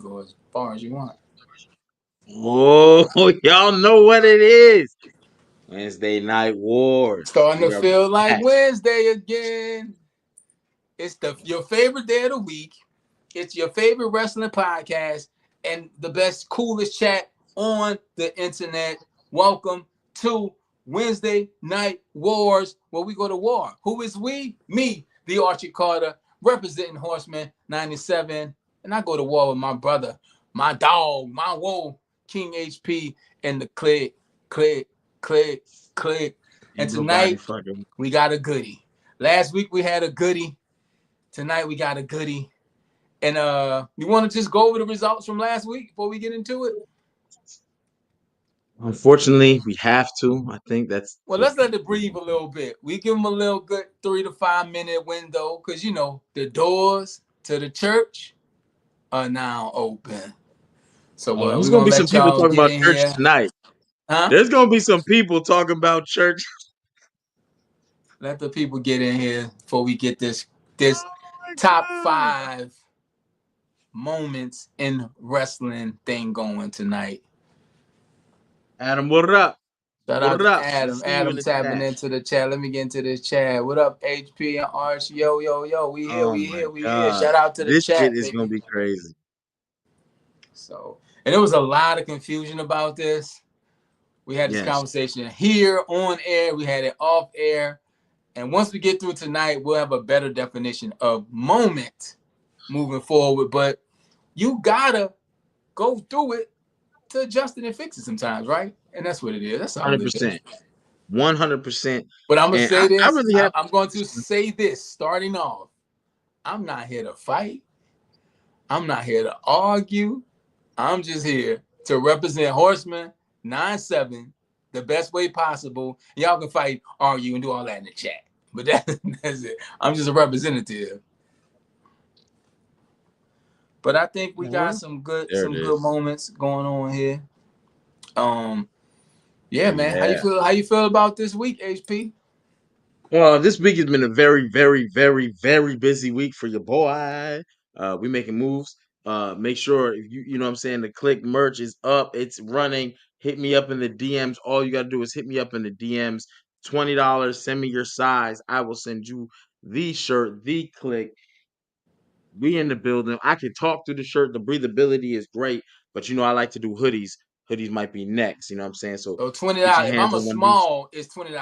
Go as far as you want. Oh, y'all know what it is. Wednesday Night Wars. Starting to We are feel like back. Wednesday again. It's the your favorite day of the week. It's your favorite wrestling podcast and the best, coolest chat on the internet. Welcome to Wednesday Night Wars, where we go to war. Who is we? Me, the Archie Carter, representing Horseman 97. And I go to war with my brother, my dog, my woe, King HP, and the click, click, click, click. And Ain't nobody tonight, fucking. we got a goodie. Last week, we had a goodie. Tonight, we got a goodie. And you want to just go over the results from last week before we get into it? Unfortunately, we have to. I think that's Well, just. let's let it breathe a little bit. We give them a little good 3 to 5 minute window because the doors to the church are now open. So There's we're gonna gonna be some let people y'all talking get about in church here, tonight. huh? There's gonna be some people talking about church. Let the people get in here before we get this Oh my top god! 5 moments in wrestling thing going tonight. Adam, what up? Shout out What to up? We Adam. see you in Adam the tapping chat. into the chat. Let me get into this chat. What up, HP and Arch? Yo, yo, yo. We here, Oh we my here, we here. god! Shout out to the This shit chat, is gonna baby. be crazy. And there was a lot of confusion about this. We had this Yes, conversation here on air. We had it off air. And once we get through tonight, we'll have a better definition of moment moving forward. But you gotta go through it to adjust it and fix it sometimes, right? And that's what it is. That's all it is. 100%, 100%. But I'm gonna And say I this. really have. I'm going to say this starting off. I'm not here to fight. I'm not here to argue. I'm just here to represent Horseman 9-7 the best way possible. Y'all can fight, argue, and do all that in the chat. But that's it. I'm just a representative. But I think we got Well, some good there it some good is. moments going on here. Yeah, man. How you Yeah. feel? How you feel about this week, HP? Well, this week has been a very, very, very, very busy week for your boy. We making moves. Make sure if you know what I'm saying, the click merch is up, it's running. Hit me up in the DMs. All you gotta do is hit me up in the DMs. $20. Send me your size. I will send you the shirt, the click. We in the building. I can talk through the shirt. The breathability is great, but I like to do hoodies. Hoodies might be next. You know what I'm saying? So So $20. get your If hands I'm a on one of these. small, it's $20.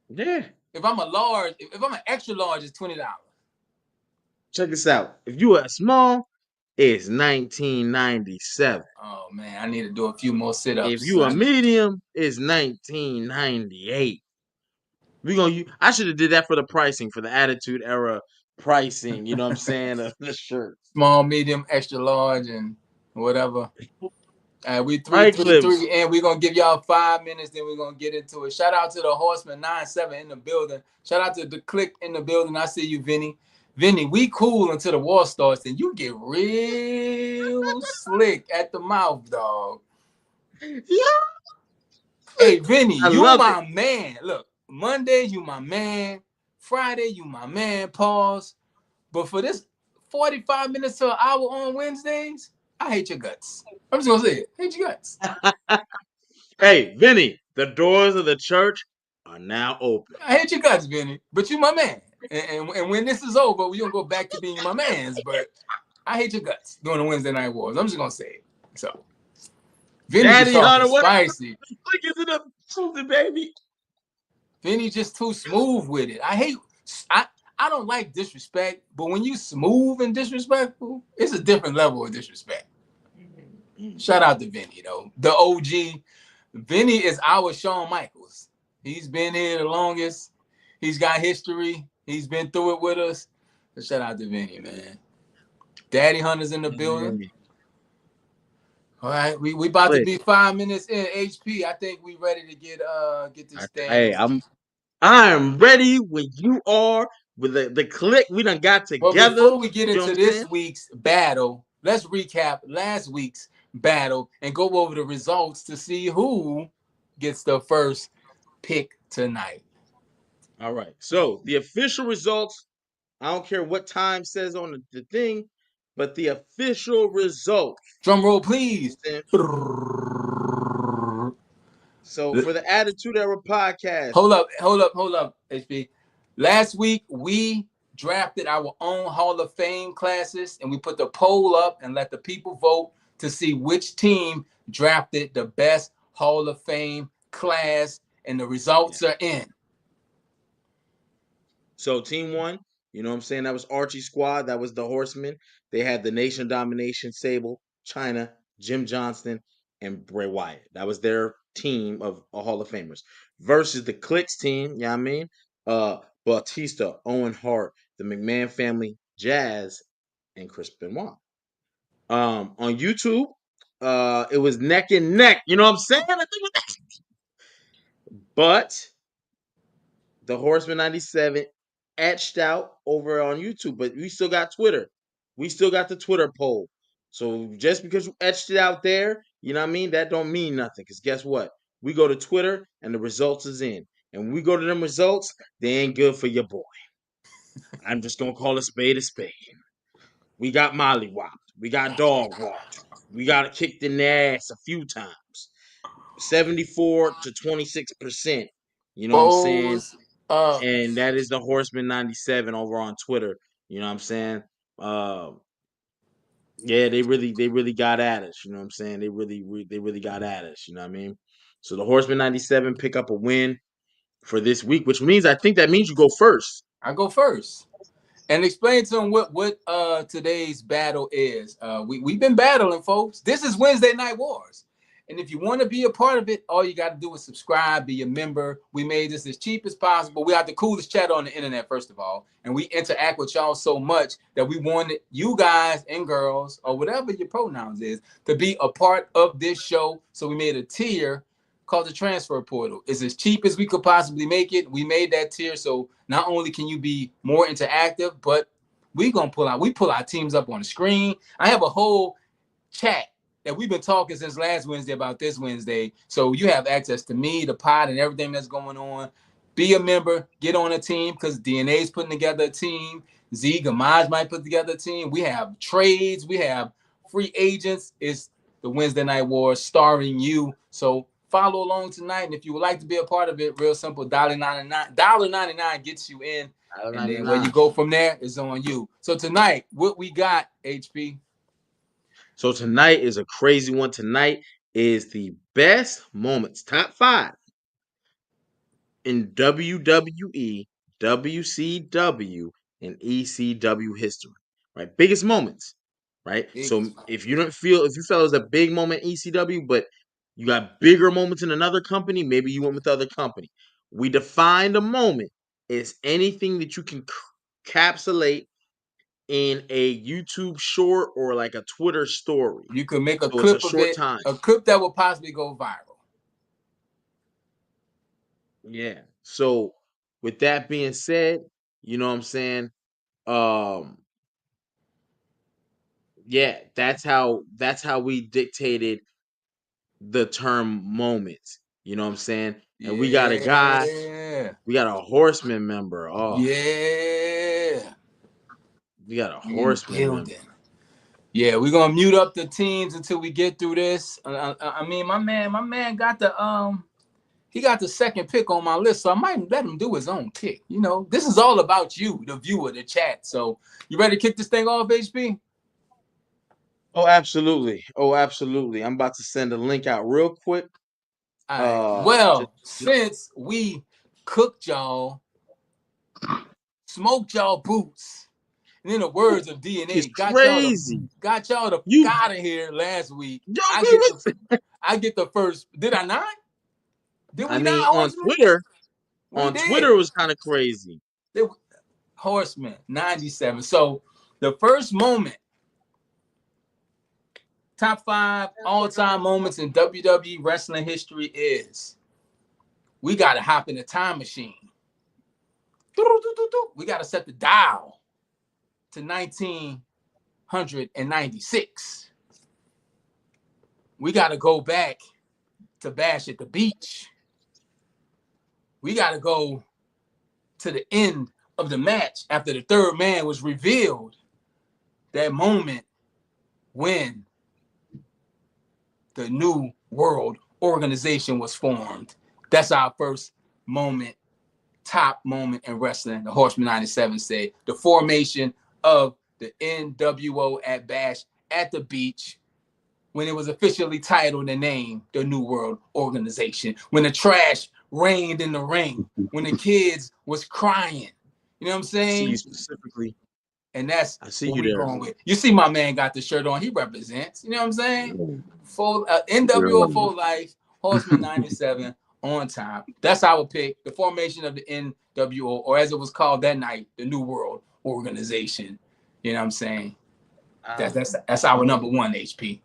Yeah. If I'm a large, if I'm an extra large, it's $20. Check this out. If you are small, it's 1997. Oh man, I need to do a few more If sit-ups. you a medium, it's 1998. I should have did that for the pricing for the Attitude Era pricing. You know what I'm saying? Of the shirt. Small, medium, extra large, and whatever. We three, Right, three, Clips. three, and we're gonna give y'all 5 minutes. Then we're gonna get into it. Shout out to the Horseman 9-7 in the building. Shout out to the Click in the building. I see you, Vinny. Vinny, we cool until the war starts. Then you get real slick at the mouth, dog. Yeah, Hey, Vinny, I you love it. my man. Look, Monday, you my man. Friday, you my man. Pause. But for this 45 minutes to an hour on Wednesdays, I hate your guts. I'm just gonna say it. Hate your guts. Hey, Vinny, the doors of the church are now open. I hate your guts, Vinny. But you my man. And when this is over, we gonna go back to being my mans. But I hate your guts during the Wednesday night wars. I'm just gonna say it. So Vinny just Daddy talking Hunter, what up? spicy. Look into the something, baby. Vinny just too smooth with it. I don't like disrespect, but when you smooth and disrespectful, it's a different level of disrespect. Shout out to Vinny though. The OG. Vinny is our Shawn Michaels. He's been here the longest. He's got history. He's been through it with us. So shout out to Vinny, man. Daddy Hunter's in the building. All right, we about to Click. be 5 minutes in. HP, I think we ready to get this thing. Hey, I am ready when you are with the click we done got But together. before we get You know what into I'm this saying? week's battle, let's recap last week's battle and go over the results to see who gets the first pick tonight. All right. So the official results, I don't care what time says on the thing. but the official results. Drum roll, please. So for the Attitude Era podcast, Hold up, HB. Last week we drafted our own Hall of Fame classes, and we put the poll up and let the people vote to see which team drafted the best Hall of Fame class, and the results are in. So team one, you know what I'm saying? That was Archie's squad. That was the Horsemen. They had the Nation Domination, Sable, China, Jim Johnston, and Bray Wyatt. That was their team of Hall of Famers. Versus the Clicks team, you know what I mean? Bautista, Owen Hart, the McMahon family, Jazz, and Chris Benoit. On YouTube, it was neck and neck. You know what I'm saying? But the Horseman 97 etched out over on YouTube, but we still got Twitter. We still got the Twitter poll. So just because you etched it out there, you know what I mean? That don't mean nothing. Because guess what? We go to Twitter and the results is in. And when we go to them results, they ain't good for your boy. I'm just gonna call a spade a spade. We got Molly whopped. We got dog walked. We got kicked in the ass a few times. 74 to 26%. You know what I'm saying? And that is the Horseman 97 over on Twitter. You know what I'm saying? Yeah, they really got at us. You know what I'm saying? They really got at us. You know what I mean? So the Horseman 97 pick up a win for this week, which means I think that means you go first. I go first. And explain to them what today's battle is. We've been battling, folks. This is Wednesday Night Wars. And if you want to be a part of it, all you got to do is subscribe, be a member. We made this as cheap as possible. We have the coolest chat on the internet, first of all. And we interact with y'all so much that we wanted you guys and girls, or whatever your pronouns is, to be a part of this show. So we made a tier called the Transfer Portal. It's as cheap as we could possibly make it. We made that tier, so not only can you be more interactive, but we pull our teams up on the screen. I have a whole chat that we've been talking since last Wednesday about this Wednesday. So you have access to me, the pod, and everything that's going on. Be a member, get on a team, because DNA's putting together a team. Z Gamaj might put together a team. We have trades, we have free agents. It's the Wednesday Night Wars starring you. So follow along tonight, and if you would like to be a part of it, real simple, $1.99 gets you in, and then where you go from there is on you. So tonight, what we got, HP? So tonight is a crazy one. Tonight is the best moments, top 5 in WWE, WCW, and ECW history. Right, biggest moments. Right. So if you felt it was a big moment in ECW, but you got bigger moments in another company, maybe you went with the other company. We defined a moment as anything that you can encapsulate in a YouTube short or like a Twitter story. You could make a So clip it's a of short it, time. a clip that will possibly go viral. Yeah. So with that being said, you know what I'm saying? Yeah, that's how we dictated the term moments. You know what I'm saying? And we got a guy, we got a Horseman member. Oh, yeah. We got a Horseman member. Yeah, we're gonna mute up the teams until we get through this. I mean, my man got he got the second pick on my list, so I might let him do his own pick. You know, this is all about you, the viewer, the chat. So you ready to kick this thing off, HP? Oh, absolutely. Oh, absolutely. I'm about to send a link out real quick. All right. Since we cooked y'all, smoked y'all boots, and in the words of DNA, got y'all to out of here last week. I get the first. Did I not? Did we not? On Twitter, Twitter it was kind of crazy. Horseman 97. So the first moment, top 5 all-time moments in WWE wrestling history is we got to hop in the time machine. We got to set the dial to 1996. We got to go back to Bash at the Beach. We got to go to the end of the match after the third man was revealed that moment when the New World Organization was formed. That's our first moment, top moment in wrestling. The Horseman 97 said the formation of the NWO at Bash at the Beach, when it was officially titled and named the New World Organization, when the trash reigned in the ring, when the kids was crying. You know what I'm I see you saying? specifically. And that's I see what you we there. going with. You see my man got the shirt on. He represents. You know what I'm saying? Yeah. NWO for life, Horseman 97 on time. That's our pick. The formation of the NWO, or as it was called that night, the New World Organization. You know what I'm saying? That's our number one, HP.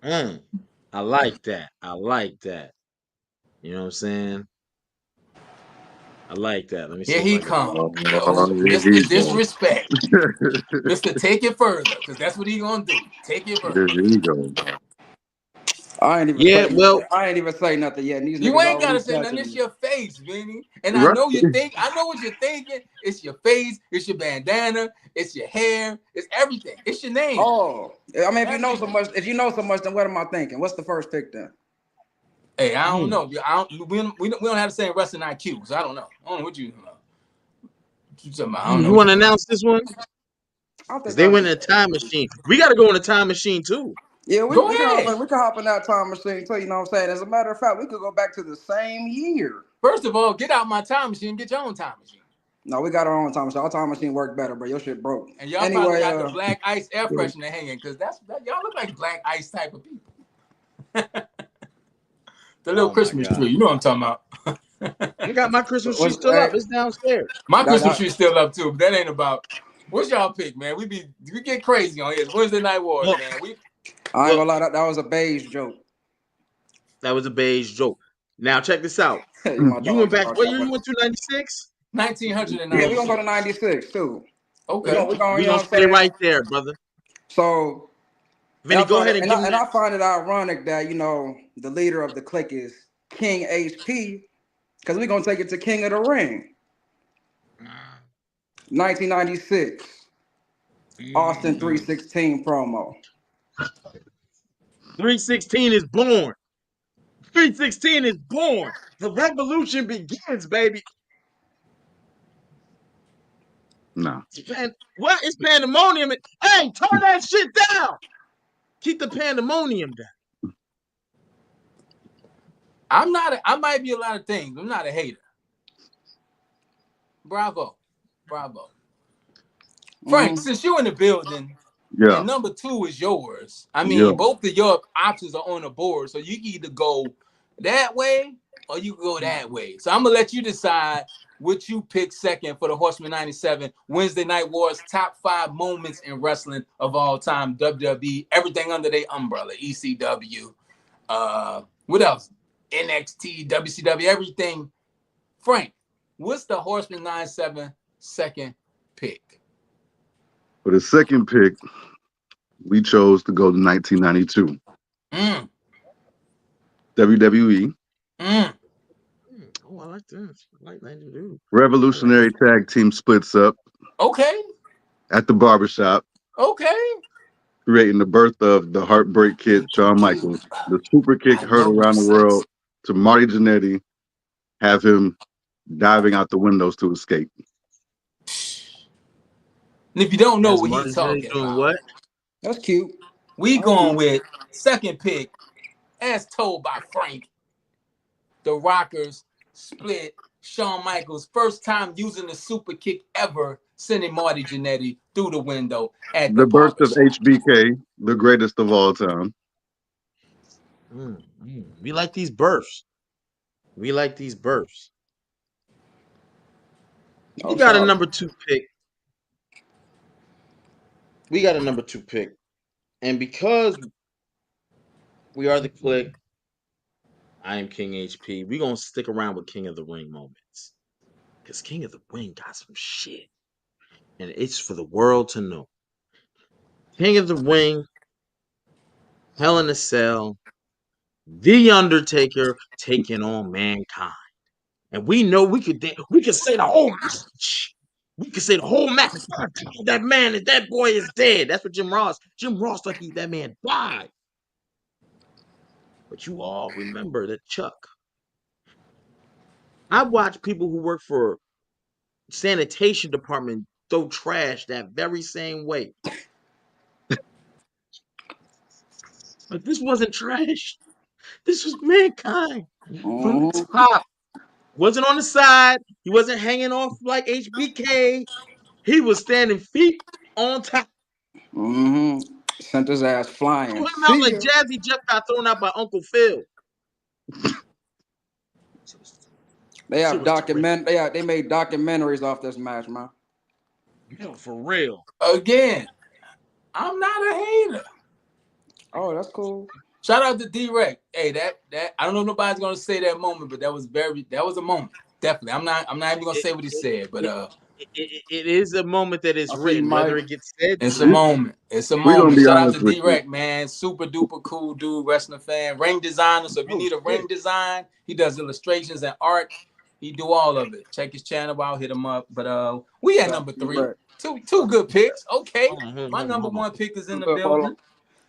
I like that. I like that. You know what I'm saying? I like that. Let me see Here if he I can. comes. Here Mr. he goes. Disrespect. Mr. Take it further, because that's what he gonna do. Take it further. Here he goes. I ain't even Yeah, say well, I ain't even say nothing yet. And these You niggas ain't gotta already say nothing. judging It's me. your face, Vinny. And I Right. know I know what you're thinking. It's your face, it's your bandana, it's your hair, it's everything. It's your name. Oh, I mean, if you know so much, then what am I thinking? What's the first pick then? Hey, I don't know. We don't have the same wrestling IQ, so I don't know. I don't know what you talking about. I don't know. you want to announce this one? I Because think they I went in a time machine. We got to go in a time machine too. Yeah, Go we ahead. can hop in that time machine too. You know what I'm saying? As a matter of fact, we could go back to the same year. First of all, get out my time machine. Get your own time machine. No, we got our own time machine. Our time machine worked better, bro. Your shit broke. And y'all probably got the black ice air freshener hanging, because y'all look like black ice type of people. The little Christmas tree. You know what I'm talking about. I got my Christmas tree still up. It's downstairs. My Christmas tree's still up too, but that ain't about. What's y'all pick, man? We get crazy on here. It's Wednesday Night Wars, man. I ain't gonna lie, that was a beige joke. That was a beige joke. Now check this out. You went back. What year you went to? 96. 1996. Yeah, we gonna go to 96 too. Okay. We gonna stay right there, brother. So, Vinny, go ahead and give me. I find it ironic that the leader of the clique is King HP, because we're gonna take it to King of the Ring. 1996. Austin 316 promo. 316 is born. 316 is born. The revolution begins, baby. No. What is pandemonium? Hey, turn that shit down. Keep the pandemonium down. I might be a lot of things. I'm not a hater. Bravo. Frank, since you're in the building, and number 2 is yours. I mean, both of your options are on the board, so you can either go that way or you can go that way. So I'm gonna let you decide what you pick second for the Horseman 97 Wednesday Night Wars top 5 moments in wrestling of all time. WWE, everything under their umbrella. ECW. What else? NXT, WCW, everything. Frank, what's the Horseman 97 second pick? For the second pick, we chose to go to 1992. WWE. Oh, I like this. I like 92. Revolutionary Tag Team splits up. Okay. At the barbershop. Okay. Creating the birth of the Heartbreak Kid, Shawn Michaels. The super kick heard around the world to Marty Jannetty. Have him diving out the windows to escape. And if you don't know what he's talking about, what? That's cute. We going with second pick, as told by Frank. The Rockers split. Shawn Michaels, first time using the super kick ever, sending Marty Jannetty through the window at the birth of barbershop. HBK, the greatest of all time. We like these births. We got a number 2 pick. And because we are the clique, I am King HP. We're going to stick around with King of the Ring moments. Because King of the Ring got some shit. And it's for the world to know. King of the Ring, Hell in a Cell, The Undertaker taking on Mankind. And we know we could say the whole match. We could say the whole match. That boy is dead. That's what Jim Ross thought that man died. But you all remember that Chuck. I watch people who work for sanitation department throw trash that very same way. But this wasn't trash. This was Mankind from the top. Wasn't on the side. He wasn't hanging off like HBK. He was standing feet on top. Sent his ass flying. Threw him out like Jazzy Jeff got thrown out by Uncle Phil. They have They made documentaries off this match, man. Yo, for real. Again, I'm not a hater. Oh, that's cool. Shout out to D-Rec. Hey, that I don't know if nobody's gonna say that moment, but that was a moment. Definitely. I'm not even gonna say what he said, but it is a moment that is written, whether it gets said. It's a moment. It's a moment. Shout out to D-Rec, man. Super duper cool dude, wrestling fan, ring designer. So if you need a ring design, he does illustrations and art. He do all of it. Check his channel out, hit him up. But we at number 3. Two good picks. Okay. My number 1 pick is in the building.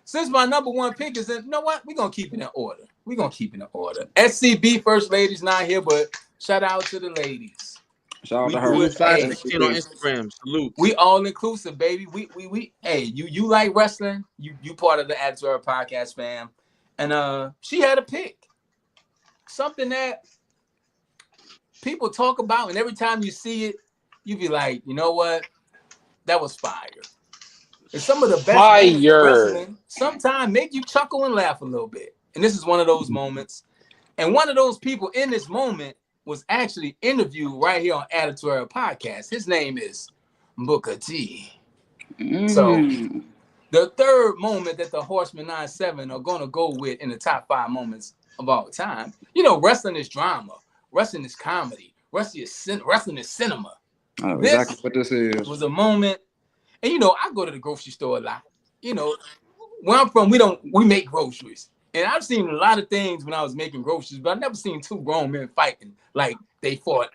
Since my number 1 pick is in, you know what? We're gonna keep it in order. SCB First Lady's not here, but shout out to the ladies. Shout out to her. 516 on Instagram. Salute. We all inclusive, baby. We hey, you like wrestling? You part of the Attitude Podcast fam. And she had a pick. Something that people talk about, and every time you see it, you be like, you know what? That was fire. And some of the best wrestling sometimes make you chuckle and laugh a little bit. And this is one of those moments. And one of those people in this moment was actually interviewed right here on Attitude Podcast. His name is Booker T. So the third moment that the Horsemen 9-7 are going to go with in the top 5 moments of all time. You know, wrestling is drama. Wrestling is comedy. Wrestling is cinema. Oh, exactly what this is. Was a moment. And you know, I go to the grocery store a lot. You know, where I'm from, we make groceries. And I've seen a lot of things when I was making groceries, but I've never seen 2 grown men fighting like they fought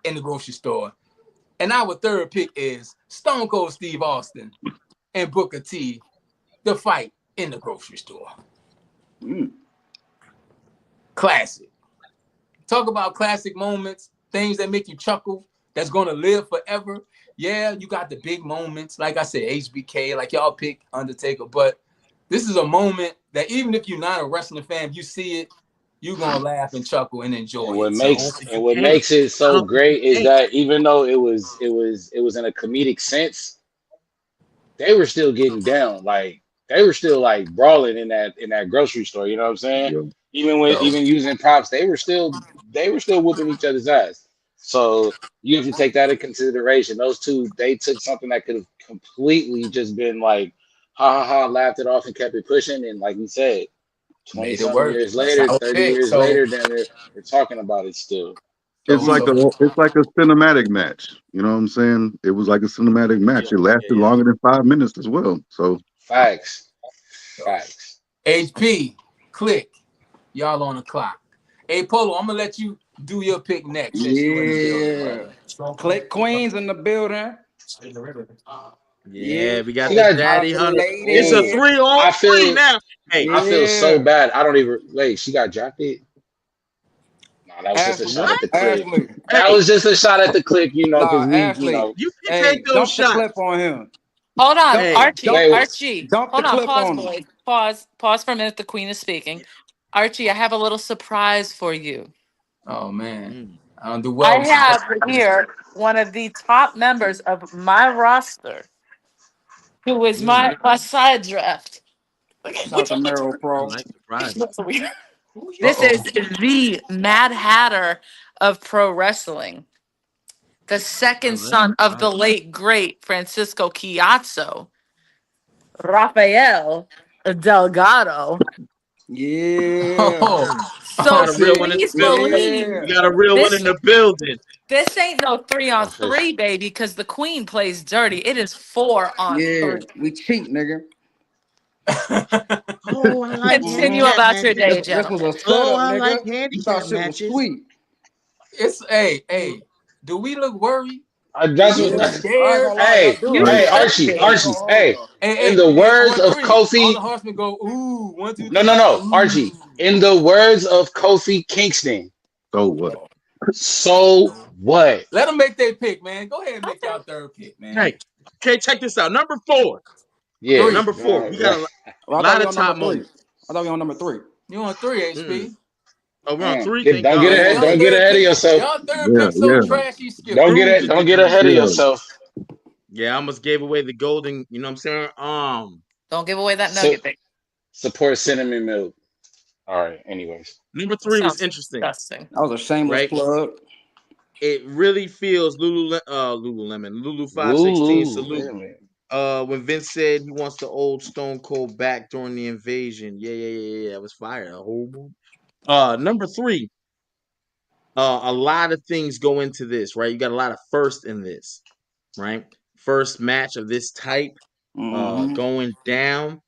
in the grocery store. And our third pick is Stone Cold Steve Austin and Booker T, the fight in the grocery store. Classic. Talk about classic moments, things that make you chuckle, that's going to live forever. Yeah, you got the big moments. Like I said, HBK, like y'all pick Undertaker. But this is a moment that even if you're not a wrestling fan, you see it, you're going to laugh and chuckle and enjoy and what it. makes it so great is that even though it was in a comedic sense, they were still getting down. Like, they were still like brawling in that grocery store. You know what I'm saying? Yeah. Even using props, they were still whooping each other's ass. So you have to take that into consideration. Those two, they took something that could have completely just been like, ha ha ha, laughed it off and kept it pushing. And like you said, 20 years later, 30 years later, then they're talking about it still. It's like a cinematic match. You know what I'm saying? It was like a cinematic match. It lasted longer than 5 minutes as well. So facts. HP, click. Y'all on the clock. Hey Polo, I'm gonna let you do your pick next. Yeah. Click Queens in the building. Yeah, we got the Daddy Hunter. It's a 3-on-3 now. Hey, I feel so bad. I don't even wait. She got drafted. No, that was just a shot at the clip. That was just a shot at the clip, you know, because you can take those shots. Clip on him. Hold on, Archie. Hold on, pause, boys. Pause for a minute. The Queen is speaking. Archie, I have a little surprise for you. Oh man, I don't do well. I have here one of the top members of my roster, who is my side draft. Not the Merrill Pro. This is the Mad Hatter of pro wrestling, the second son of the late great Francisco Chiazzo, Rafael Delgado. Yeah. So we got a real one in the building. This ain't no 3-on-3, baby, because the Queen plays dirty. It is 4-on-3. Yeah, we cheat, nigga. Continue about your day, Jeff. This was a setup, nigga. You thought shit was sweet. It's hey, do we look worried? That's You what. too Yeah, I ain't scared. gonna lie, y'all Hey, do You it. hey, suck Archie, it. Archie, hey. In Hey, the words on of three, all the Kofi, horsemen go, ooh, 1, 2, no, 3. no, no, Ooh. Archie. In the words of Kofi Kingston, So what? so what? Let them make their pick, man. Go ahead and make Okay. y'all third pick, man. Hey, okay, check this out. Number 4. Yeah. Three. Number 4. We got a Well, I thought lot we of on number top 3. moments. I thought we on number 3. You on 3, Mm-mm. HP. Oh, we're on 3. Get, Thank don't get God. Yeah, ahead. Okay. Don't get ahead of yourself. y'all third Yeah, pick so yeah, trashy, skip Don't it. get it. Don't get ahead of yeah. yourself. Yeah, I almost gave away the golden. You know what I'm saying? Don't give away that So nugget, baby. support cinnamon milk. All right. Anyways, Number That 3 was sounds interesting, disgusting. That was a shameless right? plug. It really feels Lululemon, Lulu 516 salute. Lululemon. When Vince said he wants the old Stone Cold back during the invasion. Yeah. It was fire. A whole movie. Number 3. A lot of things go into this, right? You got a lot of first in this, right? First match of this type, Mm-hmm. going down.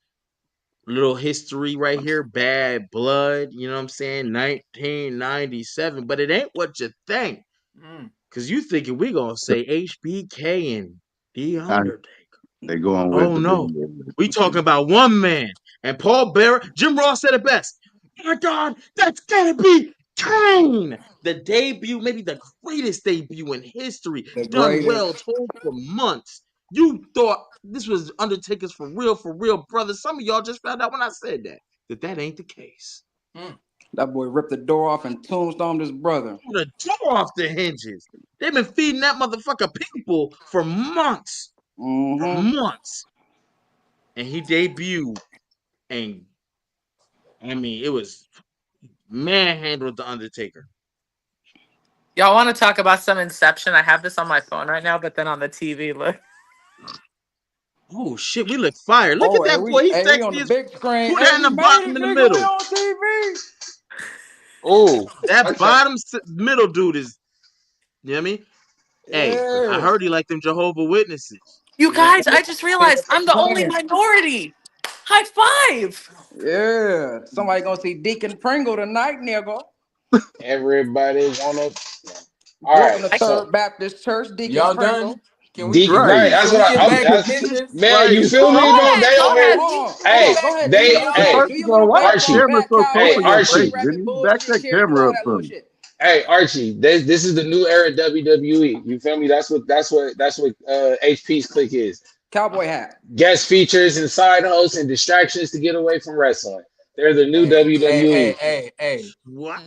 Little history right here. Bad Blood. You know what I'm saying? 1997, but it ain't what you think. Mm. Cause you thinking we gonna say HBK and The And Undertaker. they go on with Oh the big no. We talking about one man. And Paul Bearer, Jim Ross said it best. My God, that's gotta be Kane. The debut, maybe the greatest debut in history. The Done greatest. well, told for months. You thought this was Undertaker's for real, brother. Some of y'all just found out when I said that ain't the case. Mm. That boy ripped the door off and tombstoned his brother. The door off the hinges. They've been feeding that motherfucker people for months. Mm-hmm. And he debuted, and I mean, it was manhandled the Undertaker. Y'all want to talk about some Inception? I have this on my phone right now, but then on the TV, look. Oh shit, we look fire. Look Oh, at that boy. He's we on sexy the as big screen. put Hey, that in we the made bottom it, in the nigga. We middle. on TV. Oh, That middle dude is, you know what I mean? Hey, I Yeah. heard he like them Jehovah Witnesses. You You know what I'm guys, saying? I just realized I'm the only minority. High five. Yeah. Somebody gonna see Deacon Pringle tonight, nigga. everybody wanna. All Grew up in right. the So Third Baptist Church, Deacon Y'all Pringle. done? Can we Deacon, can Right. right? we That's can what we get I'm. back to That's business? man. You feel Go me, bro? ahead. They Go over ahead. here. Hold on. Hey, Go ahead. Do they. your Well, little Hey, thing. first Do of your all, little why the Archie. baseball camera bat, so close Hey, cowboy to your hat, white face, Archie. Vinny? rabbit, Back bullshit, that cheerleader, camera all up that from me. bullshit. Hey, Archie. This is the new era WWE. You feel me? That's what HP's click is. Cowboy hat. Guest features and side hosts and distractions to get away from wrestling. They're the new WWE. Hey. What?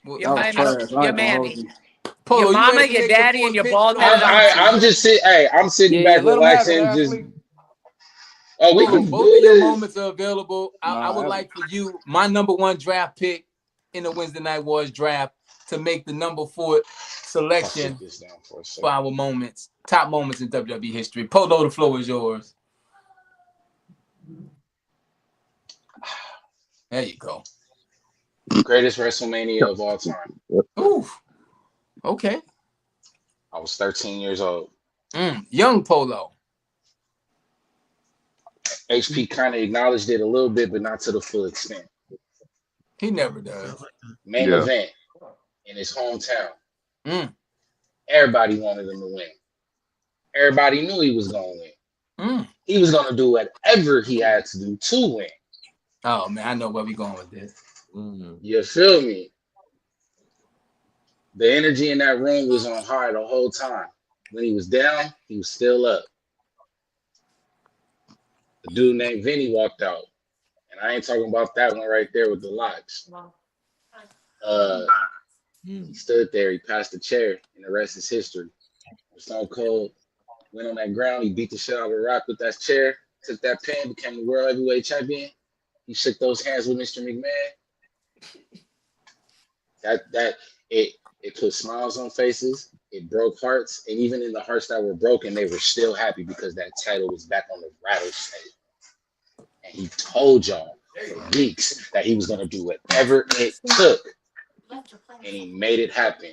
Well, Your That was mammy. trash. I Your ain't gonna hold mammy. you. Your Polo, you mama, ready to your make your daddy, and fourth your pick? bald headed auntie. I'm sitting Yeah, back let them have it, relaxing. Just Ashley. oh, we Polo, can both of do your this. moments are available. I would Nah, like for you, my number 1 draft pick in the Wednesday Night Wars draft, to make the number 4 I'll selection sit this down for a for second. our moments, top moments in WWE history. Polo, the floor is yours. There you go. Greatest WrestleMania of all time. Ooh, okay. I was 13 years old. Young Polo. HP kind of acknowledged it a little bit, but not to the full extent. He never does. Main Yeah. event in his hometown. Mm. Everybody wanted him to win. Everybody knew he was going to win. Mm. He was going to do whatever he had to do to win. Oh man, I know where we going with this. You feel me? The energy in that room was on high the whole time. When he was down, he was still up. A dude named Vinny walked out. And I ain't talking about that one right there with the locks. He stood there, he passed the chair, and the rest is history. Stone Cold went on that ground, he beat the shit out of Rock with that chair, took that pin, became the world heavyweight champion. He shook those hands with Mr. McMahon. It put smiles on faces, it broke hearts, and even in the hearts that were broken, they were still happy because that title was back on the rattlesnake. And he told y'all for weeks that he was gonna do whatever it took. And he made it happen.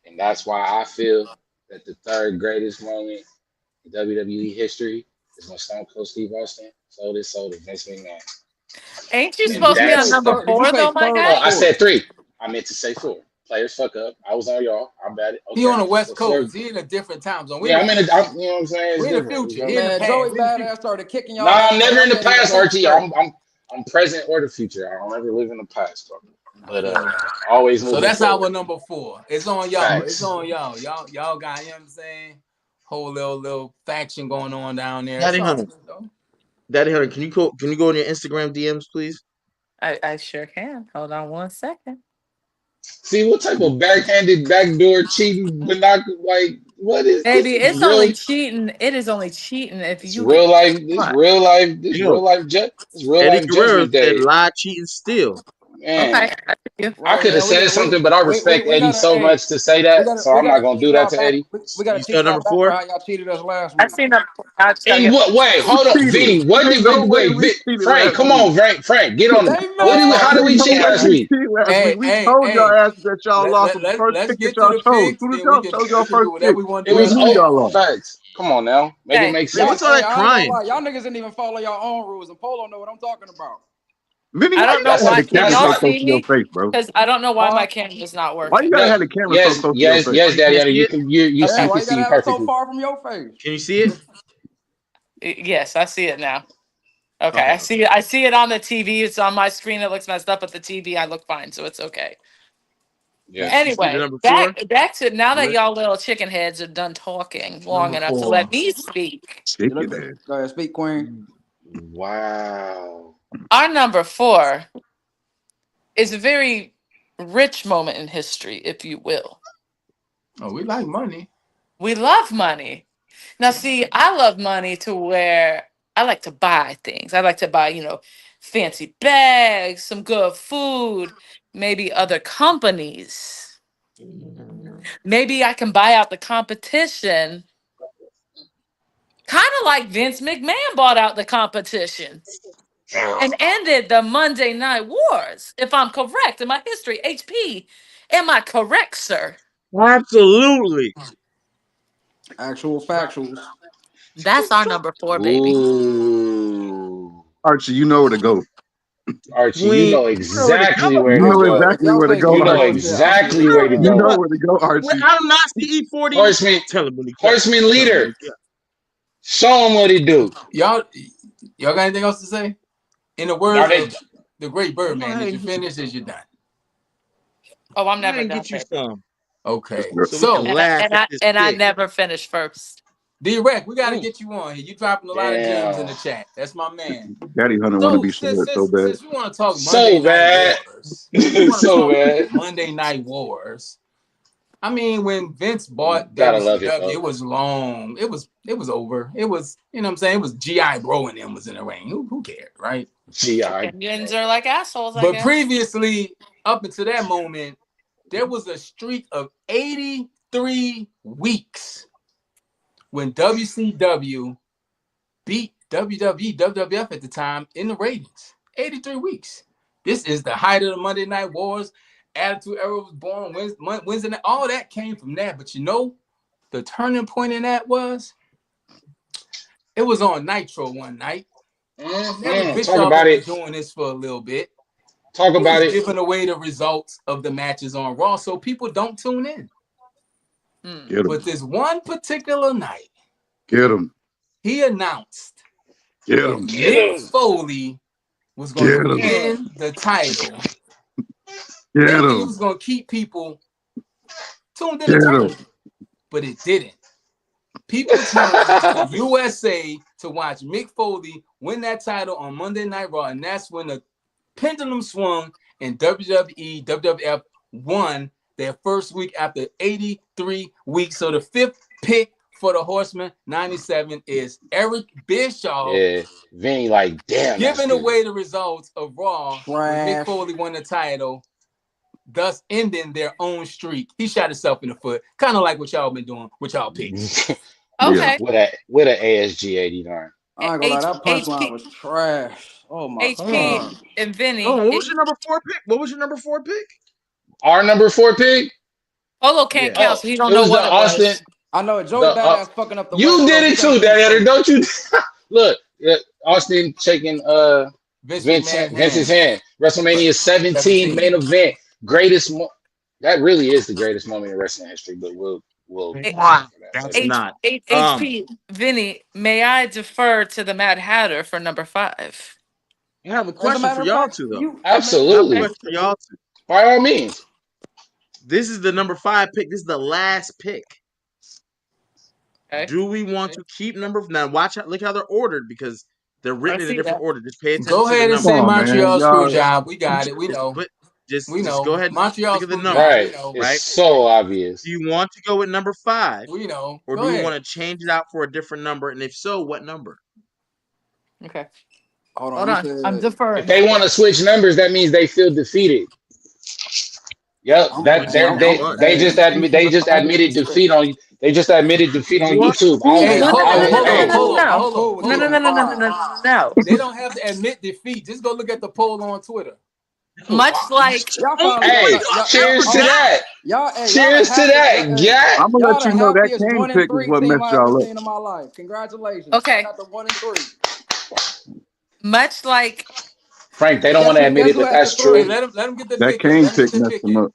And that's why I feel that the third greatest moment in WWE history is when Stone Cold Steve Austin sold his soul to Vince McMahon. Ain't you And supposed to be on that's number Did you 4 say though, my third oh, or guy? I fourth? said 3. I meant to say 4. Players fuck up. I was on y'all. I'm bad. He on Okay. the West Before, Coast. He in a different time zone. yeah, I'm in the. You know what I'm saying? It's we in the different. You future. feel He me? in the Man, past. Joey We in the future. Badass started kicking y'all. No, ass, I'm never man. in the I can't even past, hold Archie. straight. I'm present or the future. I don't ever live in the past, bro. But always moving So that's forward. our number 4. It's on y'all. It's Facts. on y'all. Y'all got, you know what I'm saying? Whole little faction going on down there. Daddy It's all Hunter. good, though. Daddy Hunter, can you go on your Instagram DMs, please? I sure can. Hold on one second. See what type of backhanded, backdoor cheating, like what is this? Baby, Is it's real. only cheating. It is only cheating if It's you get real life. This caught. real life. This Yo, real life. This real Eddie life Guerrero judgment said day. lie, cheat, and steal. Man, Okay. I see you. I Right, could have man. said something, but I respect We Eddie gotta, so hey, much to say that, so we I'm not gotta gonna teach do that y'all to back. Eddie. We gotta You teach saw y'all number back for 4? how y'all cheated us last I week. seen them. I'll tell And you. what? Wait, Who hold up, cheated? Vinny. What Ain't did? no way we Wait, cheated Frank, last come week. on, Frank, get on. They What did? mad. How did Ain't we no cheat way last we week? cheated last week. Hey, We hey, told y'all hey. asses that y'all lost on the first Let's kick that get y'all through the chose. picks, Who then we chose we y'all can do first whatever kick? we want It to do We was after knew that. y'all lost. facts. Come on now, make it Okay. make Man, Y'all, what's sense. all hey, that I ain't gonna crying? lie. Y'all niggas didn't even follow your own rules, and Polo know what I'm talking about. Vinny, I why don't you know gotta have why. the Can camera That's y'all so my close see to your me? face, bro? Because I don't know why my Huh? camera's not Why you working. gotta no. have the camera so Yes, close to your yes, face? Oh, yes, you Daddy. can't Daddy, see you it? can you Yeah, see Okay. why can you see gotta you have it so perfectly. far from your face? Can you see it? Yes, I see it now. Okay, Okay. I see it. I see it on the TV. It's on my screen. It looks messed up, but the TV I look fine, so it's okay. You Yes. see the Anyway, number 4? back to now that Right. y'all little chicken heads are done talking long Number enough to 4. let me speak. You look Chicken good. head. Go ahead, speak, Queen. Wow. Our number 4 is a very rich moment in history, if you will. Oh, we like money. We love money. Now, see, I love money to where I like to buy things. I like to buy, fancy bags, some good food, maybe other companies. Maybe I can buy out the competition, kind of like Vince McMahon bought out the competition and ended the Monday Night Wars, if I'm correct in my history. HP, am I correct, sir? Absolutely. Actual factuals. That's our number 4, baby. Ooh. Archie, you know where to go. Archie, you Queen, know you know where to exactly go. where You to know go. If exactly y'all where to say go, You some know Archie. bullshit, I'm exactly scared. where to You know go. where to go, Archie. I do not see E40. Horseman, Tell him when he cut. horseman Tell him when leader. he cut. Show him what he do. Y'all got anything else to say? In the Now words that of the great Go Birdman, ahead is and you get you. finished? Is you done? Oh, I'm Go ahead never and done, get you baby. some, Okay. This so we can So, And I laugh and at I this and I pick. never finish first. D-Rec, we got to Mm. get you on here. You dropping a lot of gems in damn. the chat. That's my man. Daddy Hunter want to So, be since short so since bad. since we want to talk Monday So Night bad. Wars, we want to So talk bad. Monday Night Wars. I mean, when Vince bought Gotta love it, WCW, it folks. was long. It was over. It was, you know what I'm saying? It was G.I. Bro and them was in the ring. Who cared, right? GI. Opinions are like assholes, I But guess. previously, up until that moment, there was a streak of 83 weeks when WCW beat WWE, WWF at the time in the ratings. 83 weeks. This is the height of the Monday Night Wars. Attitude Era was born. Wednesday night, all that came from that. But you know, the turning point in that was it was on Nitro one night. Never Big Talk Dog about had been it. doing this for a little bit. Talk He about was it. giving away the results of the matches on Raw so people don't tune in. Get him. But this one particular night, Get him. he announced Get that him. Get Mick him. Foley was going Get to him. win the title, Get thinking he him. was going to keep people tuned in Get the him. television. But it didn't. People turned to USA to watch Mick Foley win that title on Monday Night Raw, and that's when the pendulum swung and WWE, WWF won their first week after 83 weeks. So the fifth pick for the Horsemen 97 is Eric Bischoff. Yeah. Vinny, like, damn, that's Giving good. away the results of Raw when Mick Trash. Foley won the title, thus ending their own streak. He shot himself in the foot, kind of like what y'all been doing with y'all picks. Okay. with a ASG 89. I ain't gonna lie, that punchline HP, was trash. Oh my HP, god. and Oh, Vinny. what was your number 4 pick? What was your number 4 pick? Our number 4 pick. Polo can't Yeah. count, Oh, so he don't it know was the what it Austin. was. I know Joey The Badass fucking up the West you did Coast. He it can't too, think Daddy. straight. Don't you? Look, Austin shaking Vince Vince's McMahon's hand. hand. WrestleMania 17 17. main event, greatest That really is the greatest moment in wrestling history. But we'll Hey, Wow, for that that's later. not. HP, Vinny, may I defer to the Mad Hatter for number 5? I have a As a question matter for of y'all fact, two though. you. I have a Absolutely, question for y'all two. by all means. This is the number 5 pick. This is the last pick. Okay. Do we want to keep number? Now watch out. Look how they're ordered because they're written in a see different that. order. Just pay attention Go to the ahead and number. say Come on, man. Montreal Y'all, Screwjob. We got it. We Just know. put. We Just know. go ahead and Montreal think of the Screwjob. number. Right. We know. It's Right? so obvious. Do you want to go with number 5, We know. or Go do we ahead. want to change it out for a different number? And if so, what number? Okay. Hold Hold on. on. You I'm said. deferring. If they want to switch numbers, that means they feel defeated. Yep, I'm, that hey, they hey, they just admitted defeat on they just admitted defeat on What? YouTube. Hey, No, no, hold no, on, no, hold no, on, Hey, hold on, no, I'm hold cool on, with no, hold no, on. no, no, no, keeping no, 5. no. They don't have to admit defeat. Just go look at the poll on Twitter. Much like Y'all finally, hey, cheers to that. y'all, hey, y'all the Cheers to happiest, that. Yeah. I'm gonna y'all let the you know that happiest Kane 1 pick and is 3 what team messed I ever y'all up. seen in my life. Congratulations. okay, I got the 1 and 3. much like Frank, they don't want Guess to who? admit Guess it, who but had the that's Hey, true. 3? let them get the That pick in. Kane Let them pick get the messed pick him in. up.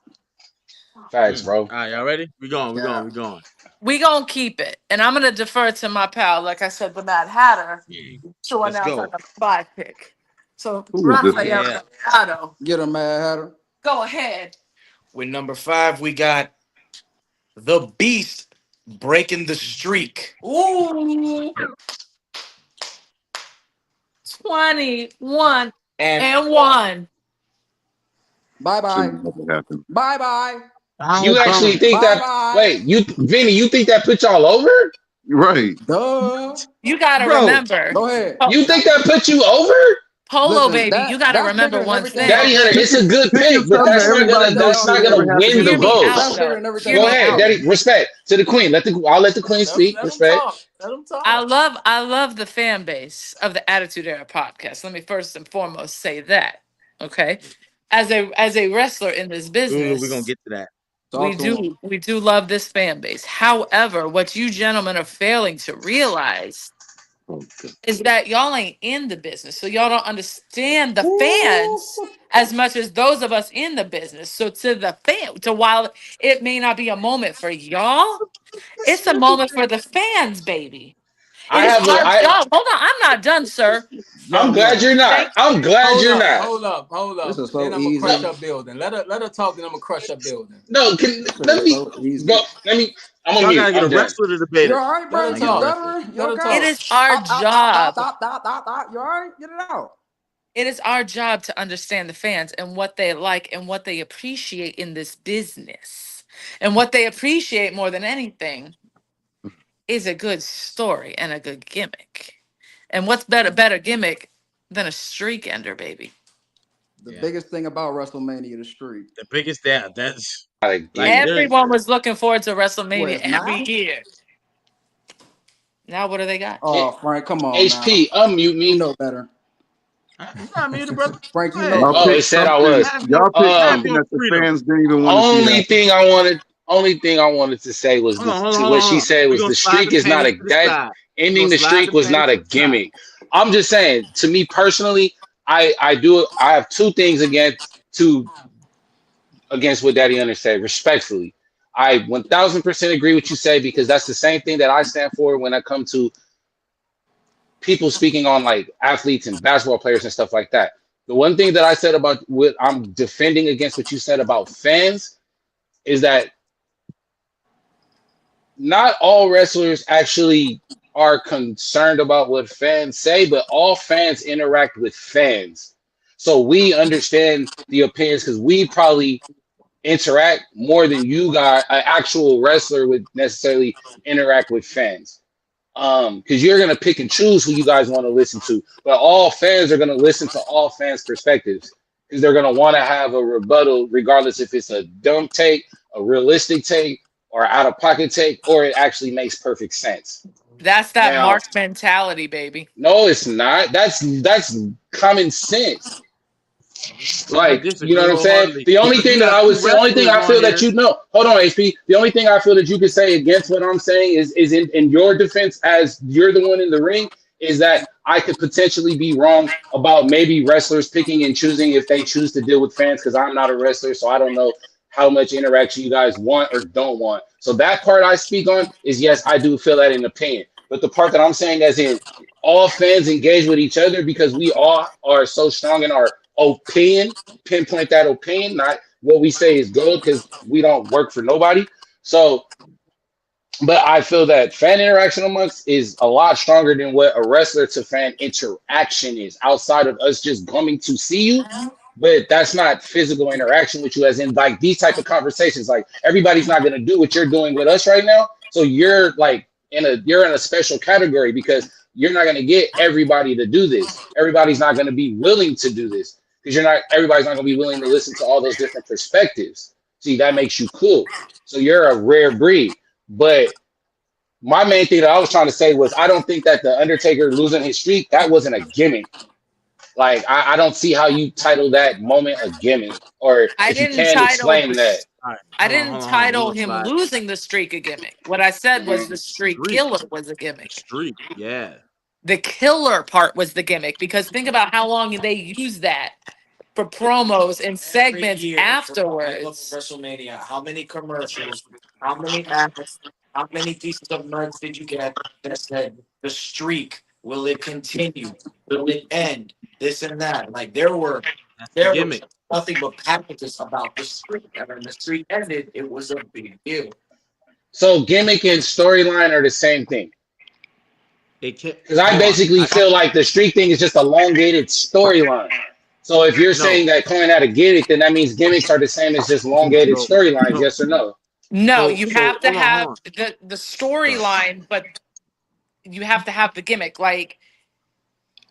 Facts, bro. All right, y'all ready? We going. Yeah. We going. we gonna keep it, and I'm gonna defer to my pal, like I said, the Mad Hatter, Yeah. to Let's announce our go. number 5 pick. So Who is this? Rafael Yeah. Delgado, Get him, Mad Hatter. go ahead. With number 5, we got the Beast breaking the streak. Ooh, 21 And and 1. Bye bye. Should never happen. Bye bye. You actually think Bye that? bye. Wait, Vinny, you think that put y'all over? Right. Duh. You gotta Bro. remember, Go ahead. You think that put you over? Polo Listen, baby. You gotta that's remember bigger than one everything thing. Daddy else Hunter, that it's a good Picking pick, but something that everybody knows that's not should gonna never happen win to the Hear you. me vote. out, that's bigger though. than everything Hear Go me else. ahead, out. Daddy. Respect to the Queen. I'll let the Queen speak. Let them Respect. talk. Let them talk. I love the fan base of the Attitude Era podcast. Let me first and foremost say that. Okay. As a wrestler in this We're gonna business, get to that. Talk to him. we do love this fan base. However, what you gentlemen are failing to realize Okay. is that y'all ain't in the business. So y'all don't understand the fans Ooh. as much as those of us in the business. So while it may not be a moment for y'all, it's a moment for the fans, baby. It I is have a our I. job. Hold on, I'm not done, sir. I'm Young glad man. you're not. Thank I'm glad Hold you're up, not. hold up, hold This up. is Then so I'm gonna crush easy. up building. Let her talk. Then I'm gonna crush up building. No, This shit let is me so easy. go. Let me. I'm on Y'all mute. gotta get a I'm done. wrestler to debate You it. all right, Let bro? her I You get a talk. wrestler. stuttering? You Let her okay? It talk. is our job. You all right? Get it out. It is our job to understand the fans and what they like and what they appreciate in this business. And what they appreciate more than anything is a good story and a good gimmick. And what's better gimmick than a streak ender, baby? The Yeah. biggest thing about WrestleMania, the streak. The biggest that's Gotta like get it. there's Everyone was looking forward to Where WrestleMania it's every not? year. Now what do they got? Oh, Frank, come on now. HP, unmute You me. know better. you not muted, brother. Frank, Go you ahead. know Y'all Oh, better. it picked said I something. was. Have your Y'all picked have Um, something your that the freedom. fans didn't even want to see only happen. thing I wanted, only thing I wanted to say was what she Hold on. said We're was gonna the slide streak the is not panties a to the that side. We're ending gonna the slide streak the was panties not a to the side. gimmick. I'm just saying, to me personally, I have two things against what Daddy Hunter said, respectfully. I 1000% agree with you say because that's the same thing that I stand for when I come to people speaking on like athletes and basketball players and stuff like that. The one thing that I said about what I'm defending against what you said about fans is that not all wrestlers actually are concerned about what fans say, but all fans interact with fans. So we understand the opinions because we probably interact more than you guys, an actual wrestler would necessarily interact with fans. Because you're gonna pick and choose who you guys want to listen to, but all fans are gonna listen to all fans' perspectives because they're gonna want to have a rebuttal, regardless if it's a dumb take, a realistic take, or out of pocket take, or it actually makes perfect sense. That's that Now, Mark mentality, baby. no, it's not. That's common sense. I Like, you know disagree what I'm saying? wholeheartedly The only because thing you that got I would two say, only thing wrestlers I on feel that here. you know, hold on, HP. The only thing I feel that you could say against what I'm saying is in your defense, as you're the one in the ring, is that I could potentially be wrong about maybe wrestlers picking and choosing if they choose to deal with fans because I'm not a wrestler, so I don't know how much interaction you guys want or don't want. So that part I speak on is yes, I do feel that in opinion. But the part that I'm saying as in all fans engage with each other because we all are so strong in our opinion, pinpoint that opinion, not what we say is good because we don't work for nobody. So but I feel that fan interaction amongst is a lot stronger than what a wrestler to fan interaction is outside of us just coming to see you. But that's not physical interaction with you, as in like these type of conversations. Like everybody's not gonna do what you're doing with us right now. So you're like you're in a special category because you're not gonna get everybody to do this. Everybody's not gonna be willing to do this because everybody's not gonna be willing to listen to all those different perspectives. See, that makes you cool. So you're a rare breed. But my main thing that I was trying to say was I don't think that the Undertaker losing his streak, that wasn't a gimmick. Like I don't see how you title that moment a gimmick, or I if you didn't can title explain that. All right, I hold on, didn't hold on, hold on. title We're him gonna slide. losing the streak a gimmick. What I said was the streak Streak. killer was a gimmick. Streak, yeah. The killer part was the gimmick because think about how long they used that for promos and segments Every year for afterwards. WrestleMania, how many commercials, how many ads, how many pieces of merch did you get that said the streak? Will it continue? Will it end? This and that. Like there was Gimmick. nothing but packages about the streak. And when the streak ended, it was a big deal. So gimmick and storyline are the same thing. It can't Because I basically feel like the streak thing is just a elongated storyline. So if you're saying that Coin had a gimmick, then that means gimmicks are the same as just elongated storylines, yes or no? No, So- you so, have to hold on, have hold the storyline, but you have to have the gimmick. Like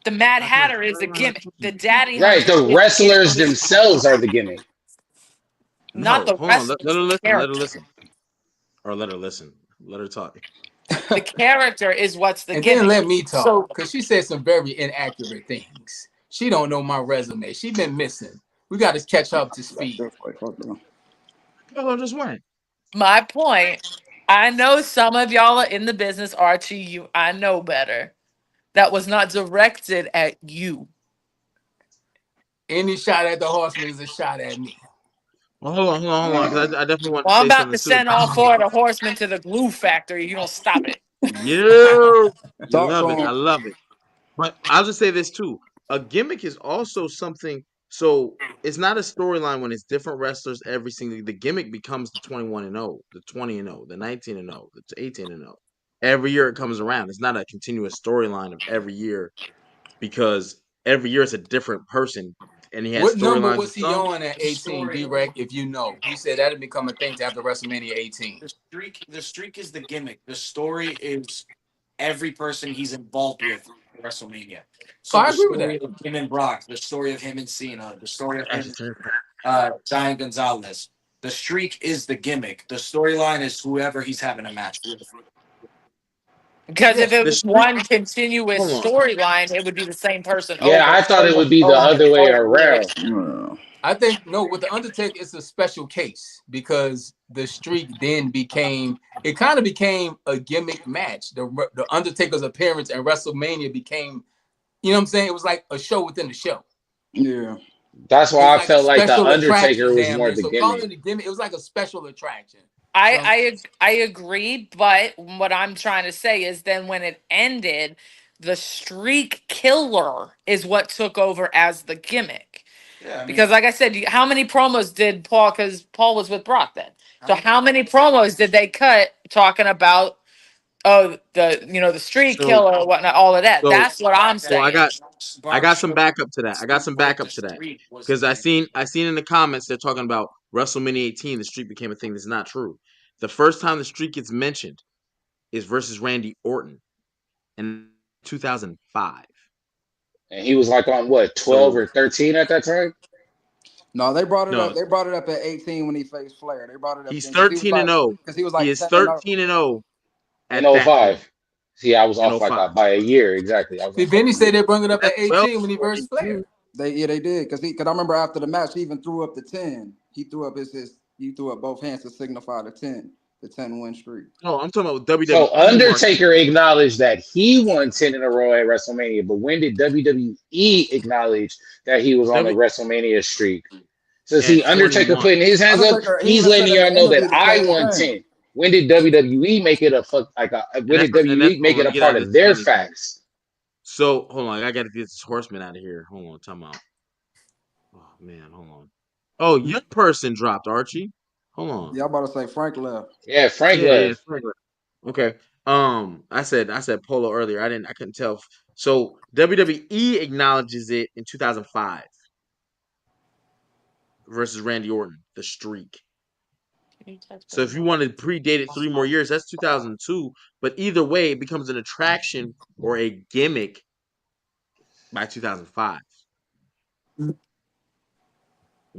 the Mad Hatter is a gimmick. The Daddy Right, Hunter the is a wrestlers gimmick. themselves are the gimmick. Not the hold on. wrestlers. Let her listen. the Let her character. listen. Or let her listen. Let her talk. The character is what's the And gimmick. then let me So talk because she said some very inaccurate things. She don't know my resume. She been missing. We got to catch her up to speed. Oh, just went. my point, I know some of y'all are in the business, Archie. I know better. That was not directed at you. Any shot at the Horseman is a shot at me. Well, hold on. 'Cause I definitely want Well, I'm to say about to something send all four of the horsemen to the glue factory. You don't stop it. Yeah, Talk love to it. him. I love it. But I'll just say this too: a gimmick is also something. So it's not a storyline when it's different wrestlers every single. The gimmick becomes the 21-0, the 20-0, the 19-0, the 18-0. Every year it comes around. It's not a continuous storyline of every year because every year it's a different person, and he has What number storylines. was he on at 18, D-Rec, if you know? You said that'd become a thing after WrestleMania 18. The streak is the gimmick. The story is every person he's involved with in WrestleMania. So I the agree with story that. of him and Brock, the story of him and Cena, the story of him, That's Giant Gonzalez. The streak is the gimmick. The storyline is whoever he's having a match with. Because if it The was streak- one continuous Hold on. storyline, it would be the same person. Yeah, over, I thought it over, would be the over, other way over. around. I think, no, with the Undertaker, it's a special case because the streak then became, it kind of became a gimmick match. The Undertaker's appearance at WrestleMania became, you know what I'm saying? It was like a show within the show. Yeah. That's It why was I felt a like the special Undertaker attraction, was damn more near. the So calling gimmick. it a gimmick, it was like a special attraction. I agree, but what I'm trying to say is then when it ended, the streak killer is what took over as the gimmick. Yeah, Because like I said, how many promos did Paul, because Paul was with Brock then. So how many promos did they cut talking about the street So- killer or whatnot, all of that? so- That's what I'm So saying. I got some backup to that. Because I seen in the comments they're talking about WrestleMania 18. The streak became a thing. That's not true. The first time the streak gets mentioned is versus Randy Orton in 2005. And he was like on what, 12 or 13 at that time? No, they brought it No. up. They brought it up at 18 when he faced Flair. They brought it up. He's then, 'cause he was 13-0. because he was like He is 10-0. 13-0 In at that 05. point. See, I was In off like 05. by a year exactly. I was See, off Benny like a said year. they brought it up at Well, 18 when he versed Flair. They did because I remember after the match he even threw up the 10. He threw up he threw up both hands to signify the 10 win streak. No, I'm talking about WWE. So Undertaker acknowledged that he won 10 in a row at WrestleMania, but when did WWE acknowledge that he was on the WrestleMania streak? So see, at Undertaker 21. putting his hands up, Undertaker, he he's even said letting in y'all the know that interview the I same won thing. 10. When did WWE make it a fuck like a? When did And that's WWE make hold it on, a get part out of of their this. facts? So hold on, I gotta get this Horseman out of here. Hold on, time out. Oh man, hold on. Oh, young person dropped Archie. Hold on. Yeah, I'm about to say Frank left. Yeah, Frank Yeah, left. Frank left. Okay. I said Polo earlier. I couldn't tell. So WWE acknowledges it in 2005 versus Randy Orton, the streak. So if you want to predate it 3 more years, that's 2002. But either way, it becomes an attraction or a gimmick by 2005. You know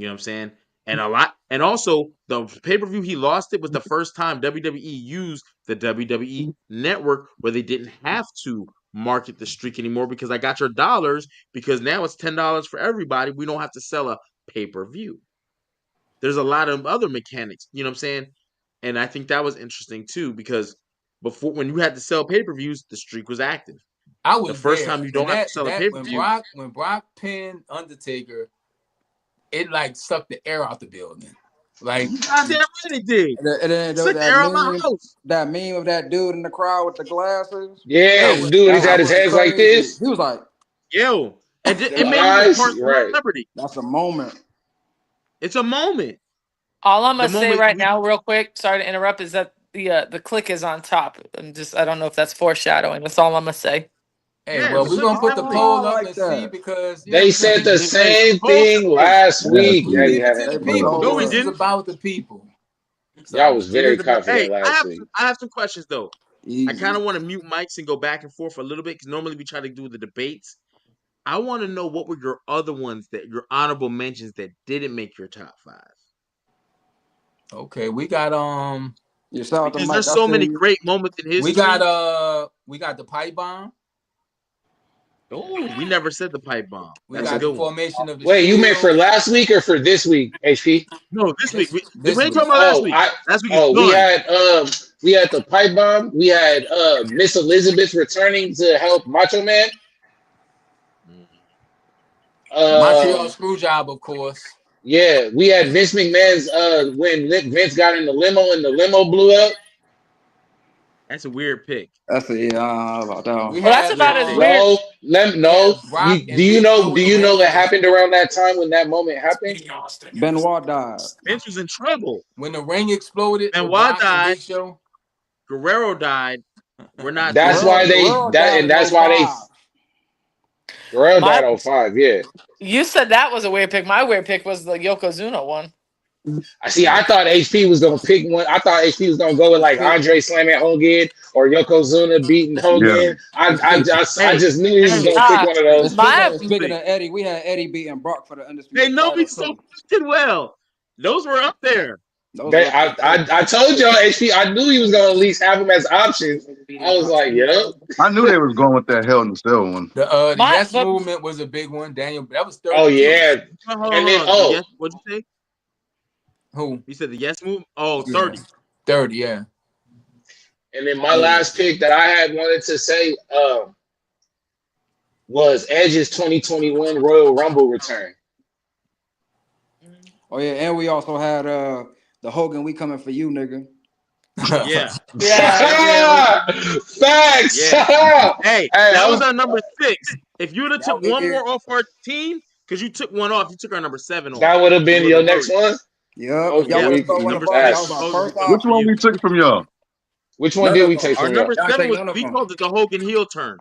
what I'm saying? And also the pay-per-view he lost it was the first time WWE used the WWE network where they didn't have to market the streak anymore because I got your dollars because now it's $10 for everybody. We don't have to sell a pay-per-view. There's a lot of other mechanics, you know what I'm saying? And I think that was interesting too because before when you had to sell pay-per-views, the streak was active. I was The first there. time you don't have to sell a pay-per-view. When Brock pinned Undertaker, it like sucked the air out the building. Like goddamn right it did. And then Suck the air out my house. that meme of that dude in the crowd with the glasses. Yeah, Yo, dude, he's That had his went hands like crazy. this. He was like, Yo, and it made him a Eyes, part of right. celebrity. that's a moment. It's a moment. All I'm gonna The say moment right we- now, real quick, sorry to interrupt, is that the click is on top. I don't know if that's foreshadowing. That's all I'm gonna say. hey, Yeah, well, but we're gonna put the oh, poll I up like and that. see because They said the same thing last week. we Yeah, leave you it have to the it. people. No, we This is didn't. about the people. Y'all was It very is about- confident Hey, I last week. have some questions though. I Easy. kind of want to mute mics and go back and forth a little bit because normally we try to do the debates. I want to know what were your other ones that your honorable mentions that didn't make your top 5. Okay, we got You saw the Because mic. there's I so see many you. great moments in history. we got the pipe bomb. Oh, we never said the pipe bomb. We That's got a the good one. formation of the Wait, you meant Shield. for last week or for this week, HP? No, this week. This We ain't week. talking about last Oh, week. Last week is we done. had the pipe bomb. We had Miss Elizabeth returning to help Macho Man. Montreal Screwjob, of course. Yeah, we had Vince McMahon's when Vince got in the limo and the limo blew up. That's a weird pick. That's it. Yeah, about that one. We Well, that's had, about as weird. No. Brock and Do you Big know Show in the ring that happened around that time when that moment happened? Benoit died. Vince was in trouble. when the ring exploded. And with Benoit Brock and died. Big Show. Guerrero died. We're not. That's doing why it. Guerrero died in that's why they 05. Guerrero My- died on 5, yeah. You said that was a weird pick. My weird pick was the Yokozuna one. I see. I thought HP was gonna pick one. I thought HP was gonna go with like Andre slamming Hogan or Yokozuna beating Hogan. I just knew he was gonna pick one of those. Speaking of Eddie, we had Eddie beating Brock for the undisputed They know me title, so too. fucking well. Those were up there. I told y'all HP. I knew he was gonna at least have them as options. I was like, yeah. I knew they was going with that Hell in the Cell one. The Yes movement was a big one. Daniel, that was 30. Oh yeah. And then yes, what'd you say? Who? You said the yes move? Oh, 30. 30, yeah. And then my last pick that I had wanted to say was Edge's 2021 Royal Rumble return. Oh yeah, and we also had the Hogan "We Coming for You" nigga. Yeah. Facts. Yeah. Hey, that was our number 6. If you would have took one more off our team, because you took one off, you took our number 7 off. That would have been your next one. Yeah. Which one we took from y'all? Which one did we take our from number y'all? 7 was, we called it the Hogan heel turn.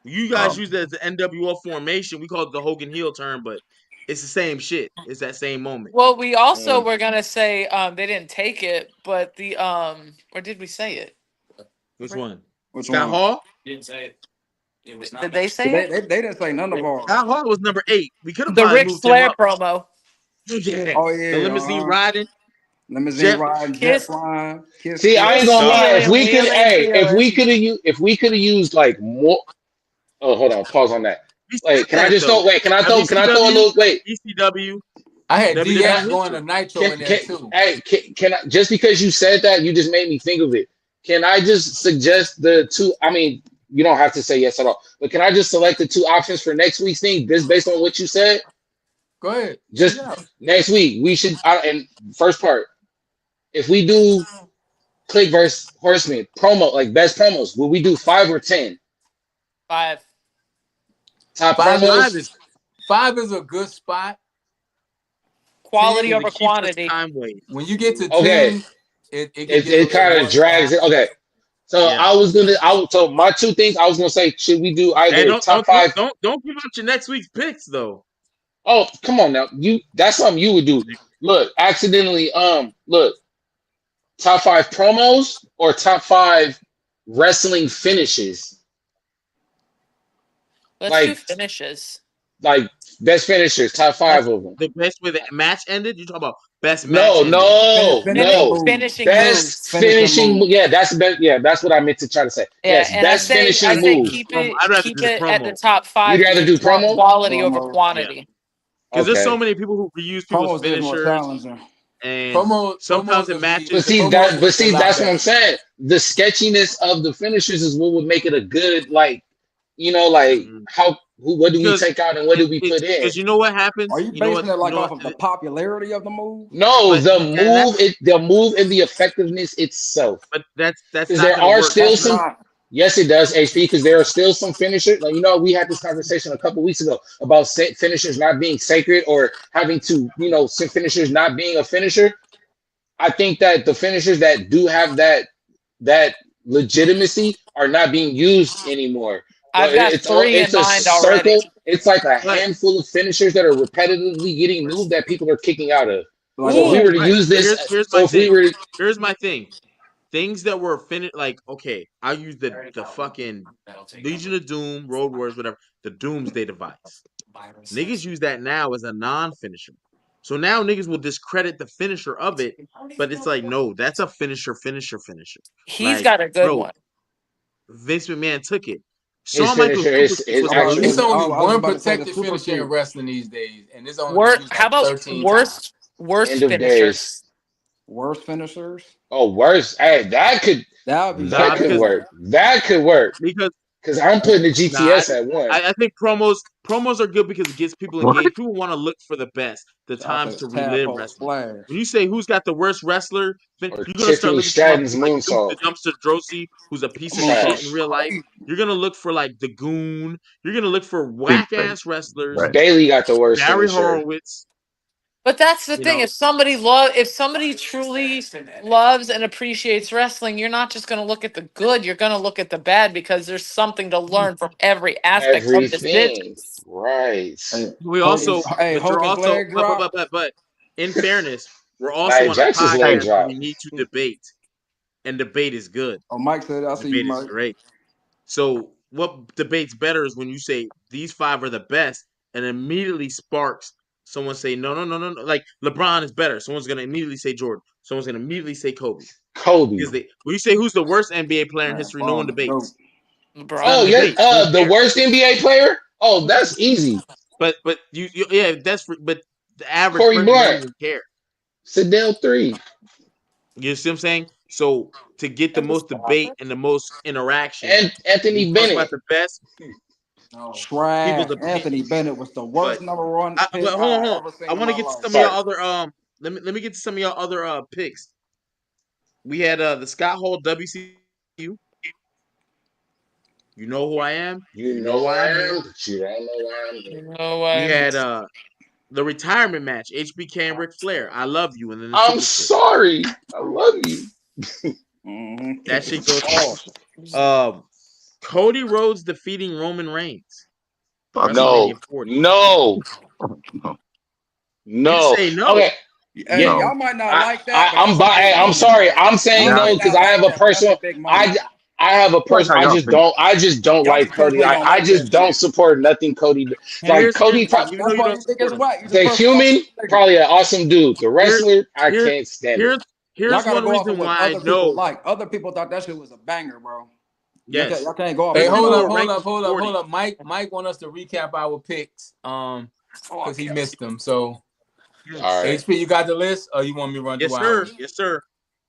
You guys used it as the NWO formation. We called it the Hogan heel turn, but it's the same shit. It's that same moment. Well, we also were gonna say they didn't take it, but the or did we say it? Which one? Scott Hall? Didn't say it. It was not. Did they say it? They didn't say none of ours. Scott Hall was number 8. We could have The Ric moved Flair him up. promo. Yeah. Oh yeah. The limousine riding. Jet Kiss. flying. Kiss. See, I ain't gonna lie. If we could, Wheeling, if we could have used like more. Oh, hold on. Pause on that. Wait, can I just throw? Wait, can I throw a little? Wait. ECW. I had WWF DX going to Nitro in there too. Hey, can I? Just because you said that, you just made me think of it. Can I just suggest the two? I mean, you don't have to say yes at all, but can I just select the two options for next week's thing? This based on what you said. Go ahead. Just Yeah. next week we should. And first part, if we do Click versus Horseman promo, like best promos, will we do 5 or 10 5. top Five promos? is five is a good spot. Quality 10, over It keeps us quantity. time waiting. when you get to Okay, 10, it can it, get a it little kind more of drags it. impactful. Okay, so Yeah. so my two things I was gonna say, should we do Hey, either top 5? don't give out your next week's picks though. Oh, come on now, that's something you would do. Look, accidentally, look, top 5 promos or top 5 wrestling finishes, Let's do like finishes. like best finishers, top 5 of them. The best way the match ended. You talking about best match No, ended? no, Finishing no. moves. Finishing Best moves. Finishing moves. yeah, that's the best. Yeah, that's what I meant to try to say. Yeah, Yes, and I best say finishing keep moves. I'd rather do the it at the promo. top 5. You'd rather because do you want promo? quality over Promo. quantity. Because there's so Okay. many people who reuse people's Promos is more finishers, challenging. and Promos sometimes it will matches. be, But see promos will be a lot that's what better. I'm saying. The sketchiness of the finishers is what would make it a good, like, like Mhm. what do we Because take out and what do we put in? because you know what happens. Are you You know basing what? it like You know off what? of the popularity of the move? No, But the that- move and the effectiveness itself. But that's Because not there gonna are work. still That's some. not. Yes, it does, HP, because there are still some finishers. Like, we had this conversation a couple weeks ago about finishers not being sacred or having to, some finishers not being a finisher. I think that the finishers that do have that legitimacy are not being used anymore. I've got 3 in It's a mind already. circle. It's like a But handful of finishers that are repetitively getting moved that people are kicking out of. Like So if we Ooh, were to right. use But this, here's so my if we thing. were to, Here's my thing. Things that were finished, like okay, I'll use the fucking Legion of Doom, Road Wars, whatever, the Doomsday device. Niggas use that now as a non-finisher. So now niggas will discredit the finisher of it, but it's like, no, that's a finisher. he's Like, got a good bro, one. Vince McMahon took it. his Shawn Michaels finisher super is kick was a actually. It's only I was one about to say the protected super finisher in kick. wrestling these days, and it's only been used How like about 13 times. worst End of finishers? days. Worst finishers. Oh, worse. Hey, that could That would be Nah, that could because work. That could work. because Because I'm putting the nah, I, GTS at 1. I think promos are good because it gets people What? engaged. People want to look for the best, the I'll times say to relive tadpole wrestling. splash. When you say who's got the worst wrestler, then Or you're gonna start Tiffany looking for Stratton's motherfuckers like Duke the moonsault. Dumpster Drosy, who's a piece of shit in Trash. real life. You're gonna look for like the Goon. You're gonna look for Think whack ass wrestlers, right. Bailey got the worst Barry finisher. Horowitz. But that's the You thing. know, If somebody truly loves and appreciates wrestling, you're not just going to look at the good. You're going to look at the bad because there's something to learn from every aspect of this Everything. business. Right. Hey, we Hogan, also, hey, but you're Hogan's also, leg drop. but in fairness, we're also Nia on a Jax's leg podcast where drop. we need to debate, and debate is good. Oh, Mike said, "I see you, Debate is Mike." great. So what debates better is when you say these 5 are the best, and immediately sparks someone say no. Like LeBron is better. Someone's gonna immediately say Jordan. Someone's gonna immediately say Kobe. Kobe. Because when you say who's the worst NBA player in Man, history, no one Bron the goat. debates. It's not Oh, a yes. debate. No one The cares. worst NBA player? Oh, that's easy. But you yeah, but the average Corey person doesn't Bryant. even care. Sedell 3. You see what I'm saying? So to get the most debate and the most interaction, And when Anthony you talk about Bennett. the best, Trash. people's Anthony opinions. Bennett was the worst But number 1 but pick hold I on. ever seen I in want my to get to life. some of y'all other let me get to some of y'all other picks. We had the Scott Hall WCU. You know who I am. You know know why I I'm here. am, but you don't know why I'm here. We had the retirement match, HBK and Ric Flair. I love you, and then the I'm super kick. sorry. I love you. Mm-hmm. That shit goes off. Cody Rhodes defeating Roman Reigns. Fuck No. WrestleMania 40. No. no. No. You say no. Okay. Hey, Yeah. y'all might not like that, but I'm sorry. I'm saying Y'all no might because not I like have a that, but that's personal. big money. I have a Like person. how y'all think. I just don't Y'all like just Cody. personally don't I like just that don't shit. support nothing Cody. Here's Cody, the thing, even though That's you why don't you think it's support him. whack. You just the personally don't human, like it. probably an awesome dude. The wrestler, I Here- can't stand Here's it. Y'all here's gotta one go off of reason what why I other people know. like. Other people thought that shit was a banger, bro. Yes. Y'all can't go off Hey, of People hold what up, were hold ranked up, hold up, 40. hold up. Mike want us to recap our picks, because he missed them. So All right. HP, you got the list, or you want me to run Yes, through sir. ours? Yes, sir.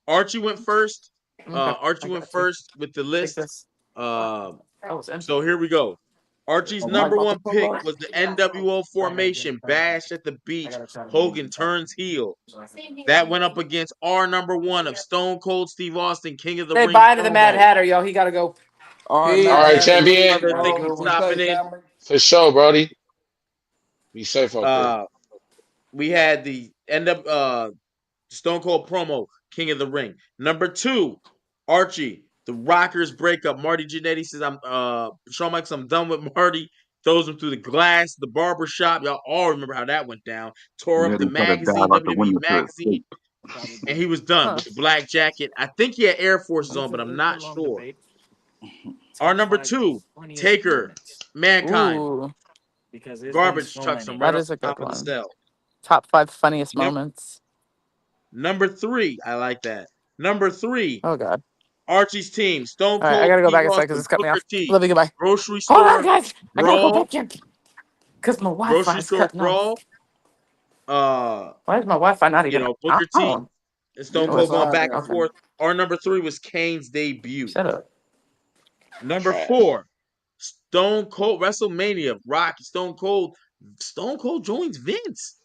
Archie went first. Okay. Archie went first with the list. this. Uh, That was empty. so here we go. Archie's Oh, Mike number about one to pull pick up. was the NWO formation, Bash at the Beach. Hogan turns heel. That went up against our number one of Stone Cold Steve Austin, King of the Say Ring bye to the Mad promo. Hatter, yo. He gotta go. All right, Peace. Matt. All right, Hatter, champion. Brother, have a thank you good for one. stopping Stay, in. family. For sure, Brody. Be safe out there. We had the Stone Cold promo, King of the Ring. Number 2, Archie, the Rockers breakup. Marty Jannetty says, Shawn Michaels, I'm done with Marty. Throws him through the glass, the barber shop. Y'all all remember how that went down. Tore Yeah, up they the try to magazine, dive out the WWE window to magazine, escape. and he was done Huh. with the black jacket. I think he had Air Forces on, but I'm not sure. Our number 2, Taker, Mankind. Ooh, Garbage trucks him right that off is the a good top of the one. cell. Top 5 funniest moments. Number 3, I like that. Number 3, Oh God. Archie's team, Stone All right, I Cold gotta go Steve back a second because Austin, it's cut me Booker off. T, Love you. Goodbye. Grocery Hold on, Store guys. I gotta go Brawl, back in because my Wi-Fi Grocery is Store cutting off. Brawl, Why is my Wi-Fi not even Booker T on? and Stone Oh, Cold it's going on. back and Okay. forth. Our number 3 was Kane's debut. Shut up. Number Trash. 4, Stone Cold WrestleMania, Rocky, Stone Cold joins Vince.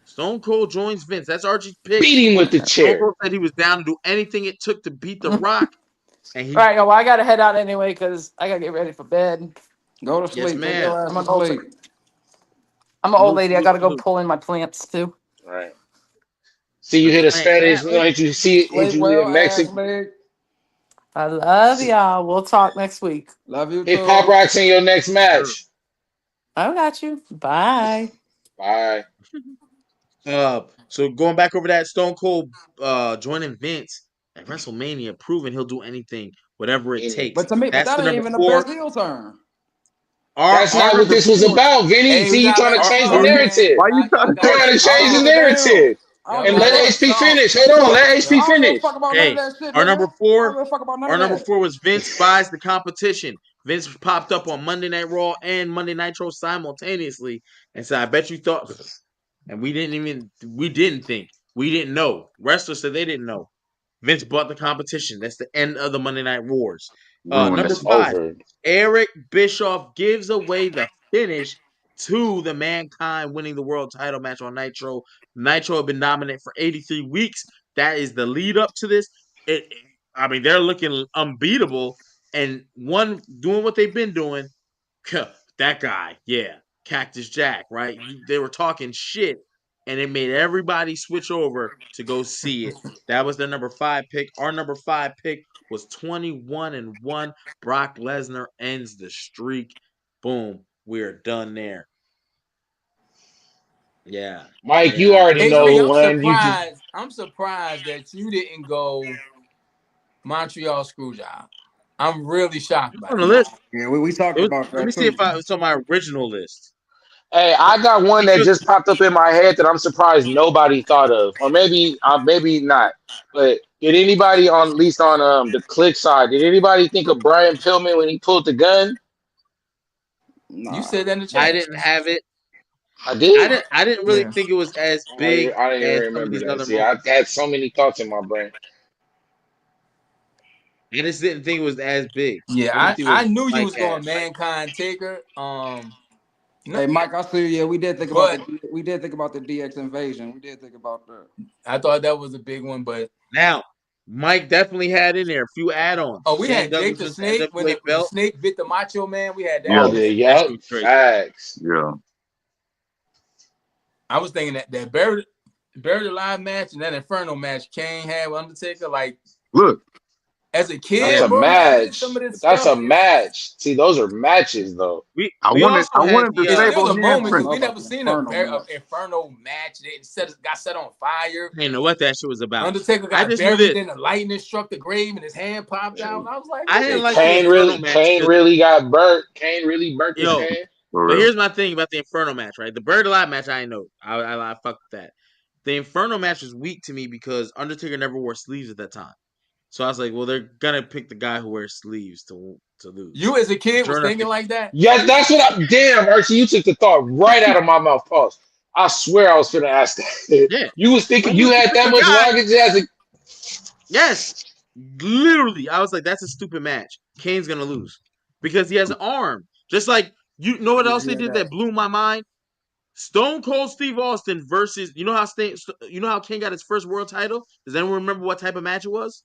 Stone Cold joins Vince. That's Archie's pick. Beat him with the Stone chair. Cold said he was down to do anything it took to beat The Rock. And he, All right, yo, well, I gotta head out anyway because I gotta get ready for bed. Go to yes, sleep. Take ma'am. your ass I'm to an old, sleep. I'm an old Salute, lady. I salute, gotta go salute. pull in my plants too. Right. See you hit a Spanish. Man, Hit you see hit Sleep you well, in ass Mexican. leg. I love y'all. We'll talk next week. Love you Hit too. Pop Rocks in your next match. I got you. Bye. Bye. So going back over that, Stone Cold joining Vince at WrestleMania, proving he'll do anything, whatever it takes. But to me, but That's that the ain't number even the 4. best heel turn. That's Our not what number this was 4. about, Vinny. Hey, we See, you gotta trying let to him change the talk, man. narrative. Why you trying Y'all to gotta talk Trying to let him shit? change the talk. Damn. narrative. I Y'all don't And give gotta a let let fuck. him HP talk. finish. Hold on, let HP I don't give a finish. fuck about none of Hey, that shit, our nigga. number I 4. don't give a fuck about none Our of number that. 4 was Vince buys the competition. Vince popped up on Monday Night Raw and Monday Nitro simultaneously and said, "I bet you thought," and we didn't think, we didn't know. Wrestlers said they didn't know. Vince bought the competition. That's the end of the Monday Night Wars. Ruined Number That's it. 5, over. Eric Bischoff gives away the finish to the Mankind winning the world title match on Nitro. Nitro had been dominant for 83 weeks. That is the lead up to this. They're looking unbeatable, and one doing what they've been doing. That guy, yeah, Cactus Jack, right? They were talking shit, and it made everybody switch over to go see it. That was their number 5 pick. Our number 5 pick was 21-1. Brock Lesnar ends the streak. Boom, we're done there. Yeah, Mike, you already HP, know I'm when you just surprised. I'm surprised that you didn't go Montreal Screwjob. I'm really shocked by on the that. list. Yeah, we talked about Let me that see if too. it's on my original list. Hey, I got one that Because just popped up in my head that I'm surprised nobody thought of, or maybe not. But did anybody on at least on the click side? Did anybody think of Brian Pillman when he pulled the gun? You Nah. said that in the I chat. didn't have it. I did. I didn't really Yeah. think it was as big I didn't even as some of remember these that. other See, I moments. had so many thoughts in my brain. I just didn't think it was as big. Yeah, Didn't think it I was knew you like was as going Mankind Taker. Hey, Mike, I see. Yeah, we did think about But the DX invasion. We did think about that. I thought that was a big one. But now. Mike definitely had in there a few add-ons. we Shane had Jake Douglas the wins the Snake when NWA the belt. snake bit the Macho Man. We had that. Oh, Yeah, the That shit yup, was crazy. facts. yeah. I was thinking that buried alive match and that Inferno match Kane had with Undertaker. Like Look, as a That's kid, a bro, seeing match. some of this But that's stuff a match. See, those are matches though. We also I had wanted the to it's still disable a I moment don't because handprint. know we about never the seen Inferno a match. Inferno match. They got set on fire. I didn't know what that shit was about. Undertaker I got just knew buried, this. then the lightning struck the grave and his hand popped out. And I was like, I what didn't the like the fuck? Inferno match Kane because really got burnt. Kane really burnt his hand. For but real. here's my thing about the Inferno match, right? The Buried Alive match, I know. I fucked with that. The Inferno match was weak to me because Undertaker never wore sleeves at that time. So I was like, well, they're gonna pick the guy who wears sleeves to lose. You as a kid was Sure enough, thinking like that? Yeah, that's what I. Damn, Archie, you took the thought right out of my mouth. Pause. I swear I was finna ask that. yeah. You was thinking you had that much guy. luggage as a. Yes. Literally, I was like, that's a stupid match. Kane's gonna lose because he has an arm. Just like You know what Yeah, else he they had did that. that blew my mind? Stone Cold Steve Austin versus you know how King got his first world title? Does anyone remember what type of match it was?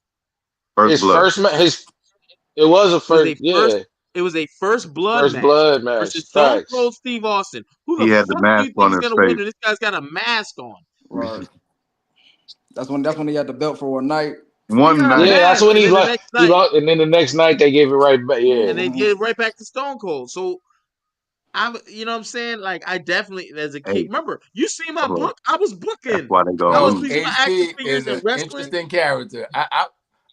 First His blood. first match, it was a It was a first, yeah, first blood first match blood versus match. Stone Facts. Cold Steve Austin. Who He the had the fuck do mask you on think is his gonna win? face. And this guy's got a mask on. Right. That's when he had the belt for one night. He One got a night. Yeah, that's mask, when and he's then the like next night, and then the next night they gave it right back. Yeah, and they get it right back to Stone Cold. So you know what I'm saying? Like, I definitely, as a kid, Hey, remember, you see my hold on. book? I was That's booking. why they I gonna was No, lose. piecing my action HP figures is and an wrestling. interesting character.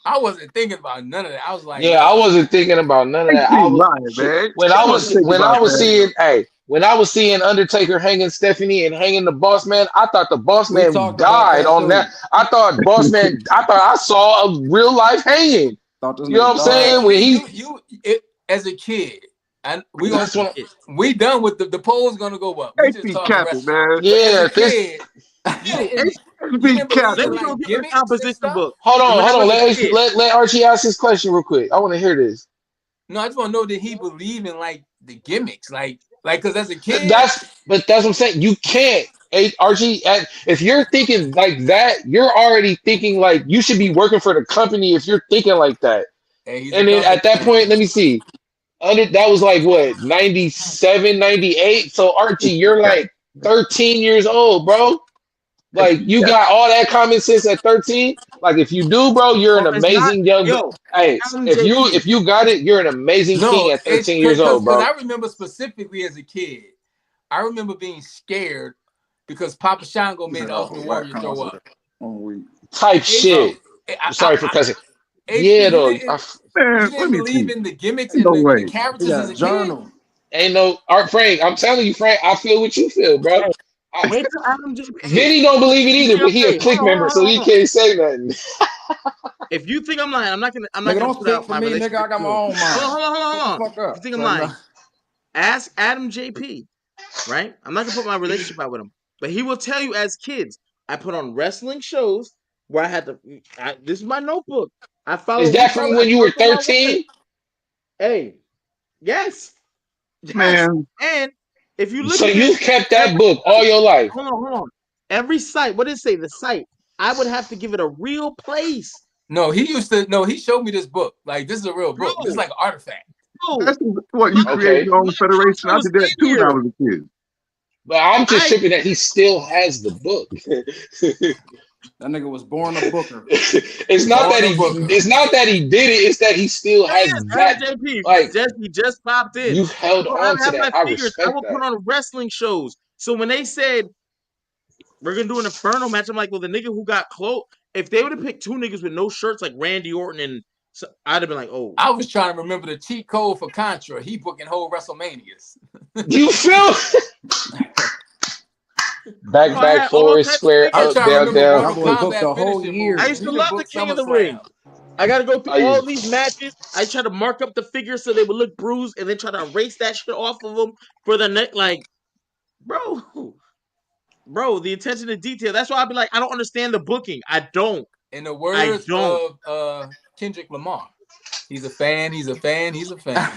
I wasn't thinking about none of that. I was like, yeah. I yo, wasn't thinking about none of Hey, that. be I was lying, shit, man. You wasn't thinking when I about was that. seeing, hey, when I was seeing Undertaker hanging Stephanie and hanging the Boss Man, I thought the Boss We Man talked about died that on that. too. I thought I saw a real life hanging. Thought this You know what nigga I'm died. saying? When HP, he, as a kid, and that's when, we done with the poll's gonna go up. We just HP talking capping, wrestling. man. But as a yeah. This, kid, you HP didn't believe Let in me capping. go like get my gimmicks and composition stuff. book. hold When I on. was a Let kid, let Archie ask his question real quick. I want to hear this. No, I just want to know that he believed in like the gimmicks, like because as a kid, That's what I'm saying. You can't, Archie. If you're thinking like that, you're already thinking like you should be working for the company. If you're thinking like that, hey, he's a and then company at that man. point, let me see. That was like what 97, 98. So Archie, you're HP like 13 years old, bro. Like you capping. got all that common sense at 13. Like if you do, bro, you're an oh, it's not, amazing young. yo, Hey, Adam JP. if you got it, you're an amazing king No, at it's 13 years old, because bro. I remember specifically as a kid, I remember being scared because Papa Shango He made said the that was a Ultimate whack Warrior throw up. concert. On week. Type HP, shit. Sorry for cussing. HP, Yeah, though. Man, you let didn't me believe see. in the gimmicks Ain't and no the way. He characters got as a a kid. journal. Ain't no Art Frank. I'm telling you, Frank. I feel what you feel, bro. Hey, I, wait till Adam JP. Vinny don't believe it either, but he a Hey, hold click on, hold member, on, so hold he on. can't say nothing. If you think I'm lying, I'm not Nigga, gonna don't put out speak for my me, nigga. relationship I got to my him. own mind. Hold Shut the on. fuck If up. you think I'm So, no. lying, ask Adam JP, right? I'm not gonna put my relationship out with him, but he will tell you as kids, I put on wrestling shows where I had to. This is my notebook. I Is follow that rules. I from when you were circle my words. 13? Hey, yes, yes, Man, and if you look So at this, you kept every that book all your life. hold on. Every site, what did it say? The site. I would have to give it a real place, No, he used to. No, he showed me this book. Like this is a real book. This is bro. like an artifact. Bro, that's what you my create Okay. your own my federation. picture I was did that in too when I here. was a kid. But I'm just I tripping that he still has the book. That nigga was born a booker. Born a booker. It's not that he did it, it's that he still has yes, that. Adam JP. Like He just popped in. you held Bro, I on would to have that. my I figures. I respect would put that. on wrestling shows. So when they said we're gonna do an Inferno match, I'm like, well, the nigga who got close. If they would have picked two niggas with no shirts like Randy Orton and I'd have been like, oh, I was trying to remember the cheat code for Contra. He booking whole WrestleManias. You feel bro, I back had all forward, types of square I'm up, figures. trying to down, remember down. That Mortal boy booked Kombat a whole finishing moves. I year. used He to done love the booked King of the Ring. SummerSlam. I gotta go through I all used these matches. I try to mark up the figures so they would look bruised, and then try to erase that shit off of them for the next. Like, bro, the attention to detail. That's why I'd be like, I don't understand the booking. I don't. In the I words don't. of Kendrick Lamar, he's a fan. He's a fan. He's a fan.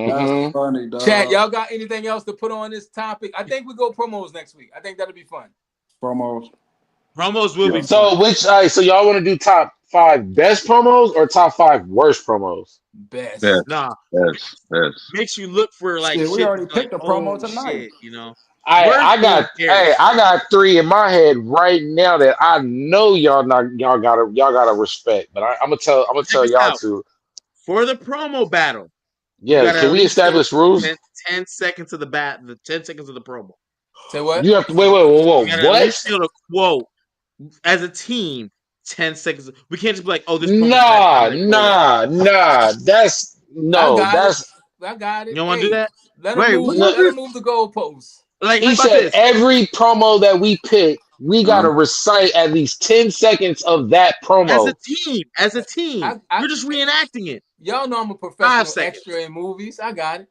That's Mm-hmm. funny, Chat, dog. y'all got anything else to put on this topic? I think we go promos next week. I think that'll be fun. Promos. Promos will Yeah. be fun. So y'all want to do top 5 best promos or top 5 worst promos? Yes, Best. Nah, yes. makes you look for like Shit, we shit. already Like, picked a promo oh tonight. shit, you know. I Worst, I no one got cares. I got 3 in my head right now that I know y'all gotta respect, but I'm gonna Check tell this y'all out. to. For the promo battle, you Yeah, gotta can at we least give establish rules? 10 seconds of the 10 seconds of the promo. Say what? You have to wait, whoa, You gotta at what? least be able to quote as a team 10 seconds. We can't just be like, oh, this promo trash. Nah, Like, oh, nah. That's I no, got it. that's I got you it. don't want to do Hey, that? let him Wait, move. what no. was Let him this? move the goalposts. Like, how He about said this? every promo that we pick, we Uh, gotta recite at least 10 seconds of that As a promo. team, I you're just reenacting it. y'all know I'm a 5 professional seconds. extra in movies. I got it.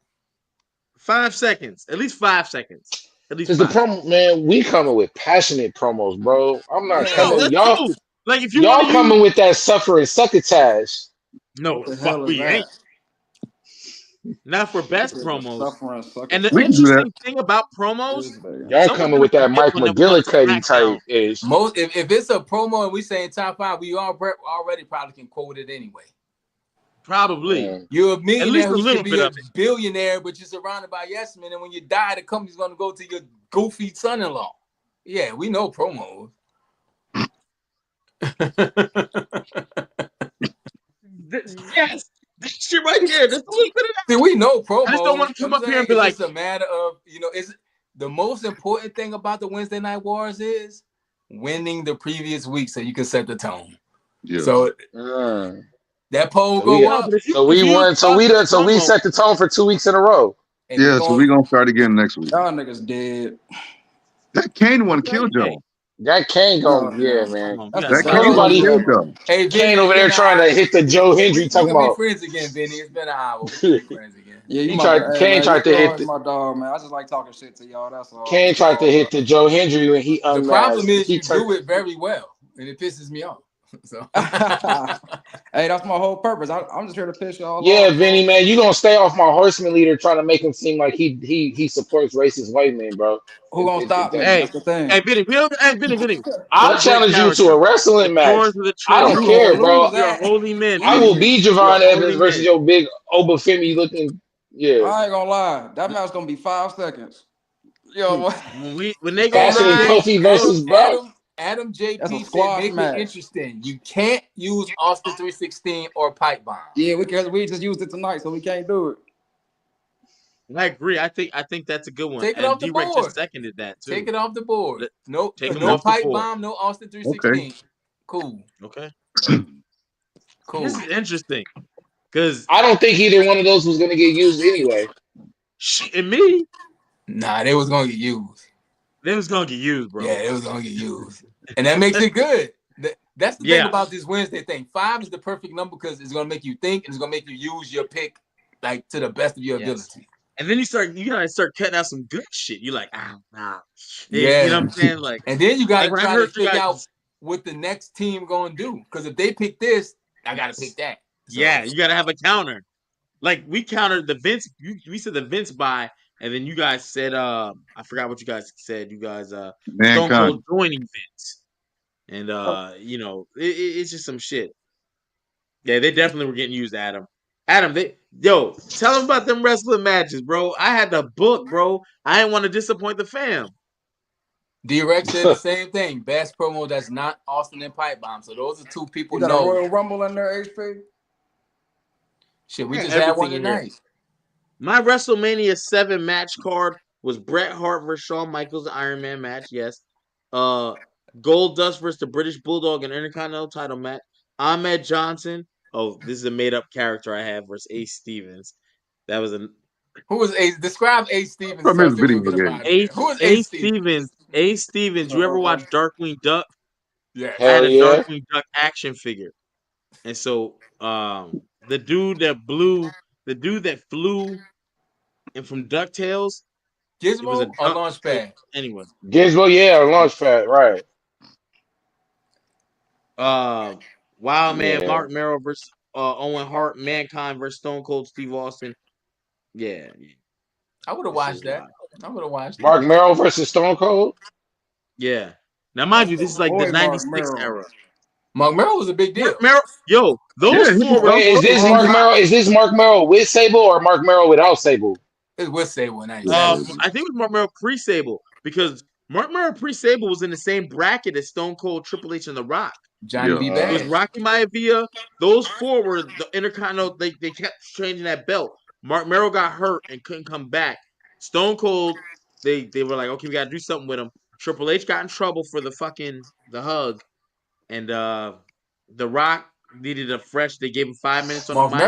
5 seconds. At least 5 seconds. At least Cause the 5. promo, man, we coming with passionate promos, bro. I'm not No, Man, coming. that's Y'all, cool. Like, if you want y'all to use, coming with that suffering succotash. no, What the the fuck hell is we ain't. that? Now for best promos. Suffering sucker. And the We can do that. interesting thing about promos, This nigga. Y'all someone's coming gonna with that forget Mike when that was on McGillicuddy SmackDown. type ish. Most if it's a promo and we saying top 5, we already probably can quote it anyway. Probably. Yeah. You're a At millionaire least a who little should be bit a of it. billionaire, but you're surrounded by yes men, and when you die, the company's gonna go to your goofy son-in-law. Yeah, we know promos. Yes, this shit right here. There's a little bit of that. See, we know promos. I just don't want to come up here and be it's like, just a matter of, is the most important thing about the Wednesday Night Wars is winning the previous week so you can set the tone. Yeah. So that poll So we- go up. So we won. So we set the tone for 2 weeks in a row. and Yeah, so we're gonna start again next week. Y'all niggas dead. That Kane one killed Hey. y'all. That Kane No, going, yeah, no. man. Come on, That's you That gotta Kane stop. one Everybody- killed y'all. Hey, Vinny, Kane over it's there been trying an to hit the Joe hour. Hendry We talking can be about. friends again, Vinny. It's been an hour. We can be friends again. Yeah, you He my tried- hey, Kane man, tried to you hit always the- my dog, man. I just like talking shit to y'all. That's all. Kane tried to hit the Joe Hendry when he The unmasked. problem is He you turned- do it very well, and it pisses me off. So Hey, that's my whole purpose. I'm just here to piss y'all Yeah, off. Vinny, man, you gonna stay off my horseman leader trying to make him seem like he supports racist white men, bro. Who gonna stop me? Hey, That's the thing. Hey, Vinny, Vinny. I'll Don't break challenge you to character. a wrestling The match. doors of the I don't Trinity. care, You bro. lose You're a that. holy man. I will Vinny. be Javon You're a Evans holy versus man. your big Obafemi looking. Yeah, I ain't gonna lie. That match gonna be 5 seconds. Yo, what? When they go Cassidy live, Kofi versus Brock. Adam That's a JP said squash make match. it interesting. You can't use Austin 316 or pipe bomb. Yeah, we just used it tonight, so we can't do it. I agree. I think that's a good one. Take it And off the D-Rex board. just seconded that too. Take it off the board. No, Take him no off the pipe board. bomb, no Austin 316. Cool. Okay. Cool. This is interesting because I don't think either one of those was gonna get used anyway. and me, Nah, they was gonna get used. they was gonna get used, bro. Yeah, it was gonna get used. And that makes it good. That's the thing Yeah. about this Wednesday thing. 5 is the perfect number because it's gonna make you think and it's gonna make you use your pick like to the best of your Yes. ability. And then you gotta start cutting out some good shit. You're like, nah. Yeah. You know what I'm saying? Like, And then you gotta like when I try to heard you figure out guys, what the next team gonna do. Because if they pick this, I gotta pick that. So, yeah, you gotta have a counter. Like we countered the Vince. We said the Vince buy, and then you guys said, I forgot what you guys said. You guys, Stone Mankind. Cold joining Vince, and it's just some shit. Yeah, they definitely were getting used, Adam. Tell them about them wrestling matches, bro. I had the book, bro. I didn't want to disappoint the fam. D-Rex said the same thing. Best promo that's not Austin and Pipe Bomb. So those are two people You got a know. Royal Rumble in there, HP? Shit, we Yeah, just had one everything in there. tonight. My WrestleMania 7 match card was Bret Hart versus Shawn Michaels, the Iron Man match. Yes. Gold Dust versus the British Bulldog, an Intercontinental title match. Ahmed Johnson. Oh, this is a made up character I have versus Ace Stevens. That was an Who was Ace? Describe Ace Stevens. From his so that we'll video get him game. out of here. Who is Ace Stevens? Ace Stevens. You ever watch Darkwing Duck? Yeah. I had Hell a yeah. Darkwing Duck action figure. And so the dude that flew and from DuckTales, it was a Gizmo or duck. Launchpad? Anyway. Gizmo, yeah, Launchpad, right. Wild Man, Yeah. Mark Merrill versus Owen Hart, Mankind versus Stone Cold Steve Austin. Yeah. I would have watched that. I would have watched Mark that. Merrill versus Stone Cold. Yeah. Now, mind you, this is like Boy, the Mark 96 Merrill. era. Mark Merrill was a big deal. Mark Merrill, yo, those Yeah, he four was- Wait, is this Mark Merrill? Is this Mark Merrill with Sable or Mark Merrill without Sable? It was Sable in I 97. think it was Mark Merrill pre-Sable because Mark Merrill pre-Sable was in the same bracket as Stone Cold, Triple H, and The Rock. Johnny Yeah. B. It was Bad. Rocky Maivia. Those four were the Intercontinental. They kept changing that belt. Mark Merrill got hurt and couldn't come back. Stone Cold, they were like, okay, we got to do something with him. Triple H got in trouble for the hug, and The Rock needed a fresh. They gave him 5 minutes on Mark the mic.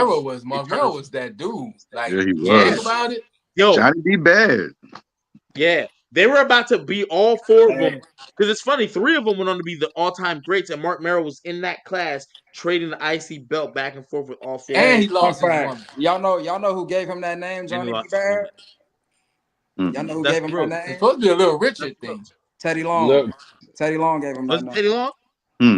Merrill was that dude. Like, Yeah, he Yeah. think about it. Yo, Johnny B. Bad. yeah, they were about to be all four of them. Because it's funny, 3 of them went on to be the all-time greats, and Mark Merrill was in that class trading the IC belt back and forth with all 4. And he Fun lost his fact. woman. Y'all know who gave him that name, Johnny B. lost his Bad? woman. Y'all know who That's gave him true. that It's name? supposed to be a little Richard thing. Teddy Long. Look, Teddy Long gave him Was that it name. Teddy Long?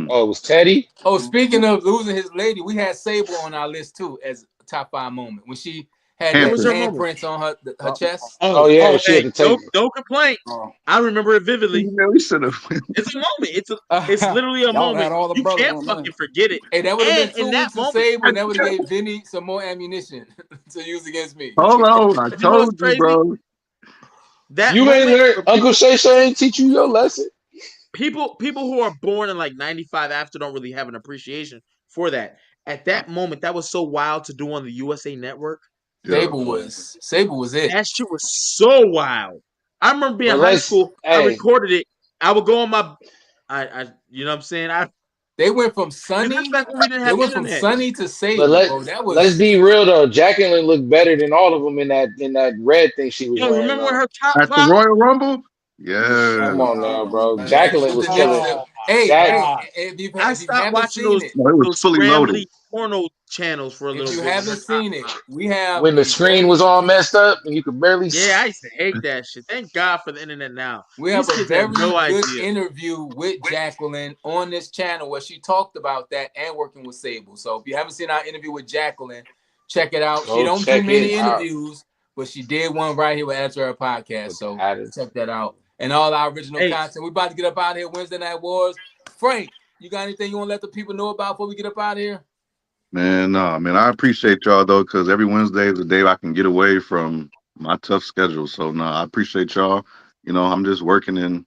oh, it was Teddy. Oh, speaking of losing his lady, we had Sable on our list too as a top 5 moment when she Had That the was her handprints on her chest. Oh, yeah, she had hey, to take. no complaint. Oh. I remember it vividly. we should have. It's a moment. It's literally a Y'all moment. had all the You brothers can't on fucking there. forget it. Hey, that would have been And 2 in that weeks of moment, Sable, and that would have gave Vinny some more ammunition to use against me. Hold on, I you know what's told you, crazy? bro. That You ain't moment learn. for Uncle Shay ain't teach you your lesson. people who are born in like 95 after don't really have an appreciation for that. At that moment, that was so wild to do on the USA Network. Yeah. Sable was it. That shit was so wild. I remember being in But high let's- school. I hey. recorded it. I would go on my, you know what I'm saying? They went from That's Sunny. back when we didn't They have went from internet. Sunny to Sable. But Bro. That was. let's be real though. Jacqueline looked better than all of them in that red thing she was Yo, wearing. remember when Though. her top At the popped? Royal Rumble? Yeah. Come on now, bro. Man. Jacqueline was killing. Hey, Jack- if you I haven't stopped watching seen those, it, No, it was those fully scrambly loaded. porno channels for a little if you bit. haven't seen it, we have when the a screen very- was all messed up and you could barely. Yeah, I used to hate that shit. Thank God for the internet now. We These have a kids very have no good idea. interview with Jacqueline on this channel where she talked about that and working with Sable. So if you haven't seen our interview with Jacqueline, check it out. She Go don't do check many it out. interviews, but she did one right here with Answer Her Podcast. With So Addis. check that out. And all our original Hey. content. We about to get up out of here Wednesday Night Wars. Frank, you got anything you want to let the people know about before we get up out of here? Man, no, man. I appreciate y'all though, because every Wednesday is a day I can get away from my tough schedule. So no, I appreciate y'all. You know, I'm just working and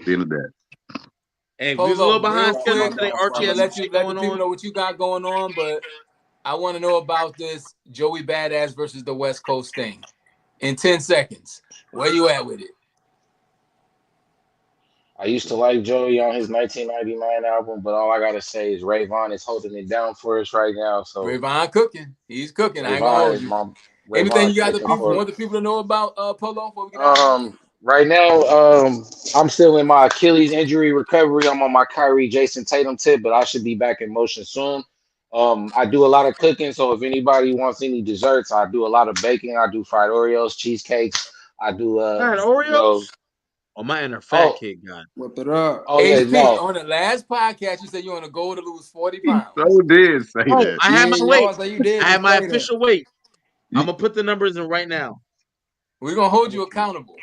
being a dad. Hey, we Hold was a little on, behind real schedule quick. today. I'm Archie gonna has let some you shit let the going people on. know what you got going on, but I want to know about this Joey Badass versus the West Coast thing. In 10 seconds, where you at with it? I used to like Joey on his 1999 album, but all I gotta say is Rayvon is holding it down for us right now. So Rayvon cooking. He's cooking. I ain't gonna Rayvon hold is you. my Anything Rayvon's you got the taking people for. want the people to know about Polo before we get out of here? Right now, I'm still in my Achilles injury recovery. I'm on my Kyrie Jason Tatum tip, but I should be back in motion soon. I do a lot of cooking, so if anybody wants any desserts, I do a lot of baking. I do fried Oreos, cheesecakes. I do Man, you Oreos? know, Oh, my inner fat kid guy. Whip it up. oh yeah, HP, no. on the last podcast, you said you want to go to lose 40 He pounds. so did say Oh, that. I have my Yeah, weight. I say you did I just have my say that. official weight. You- I'm gonna put the numbers in right now. We're gonna hold you accountable.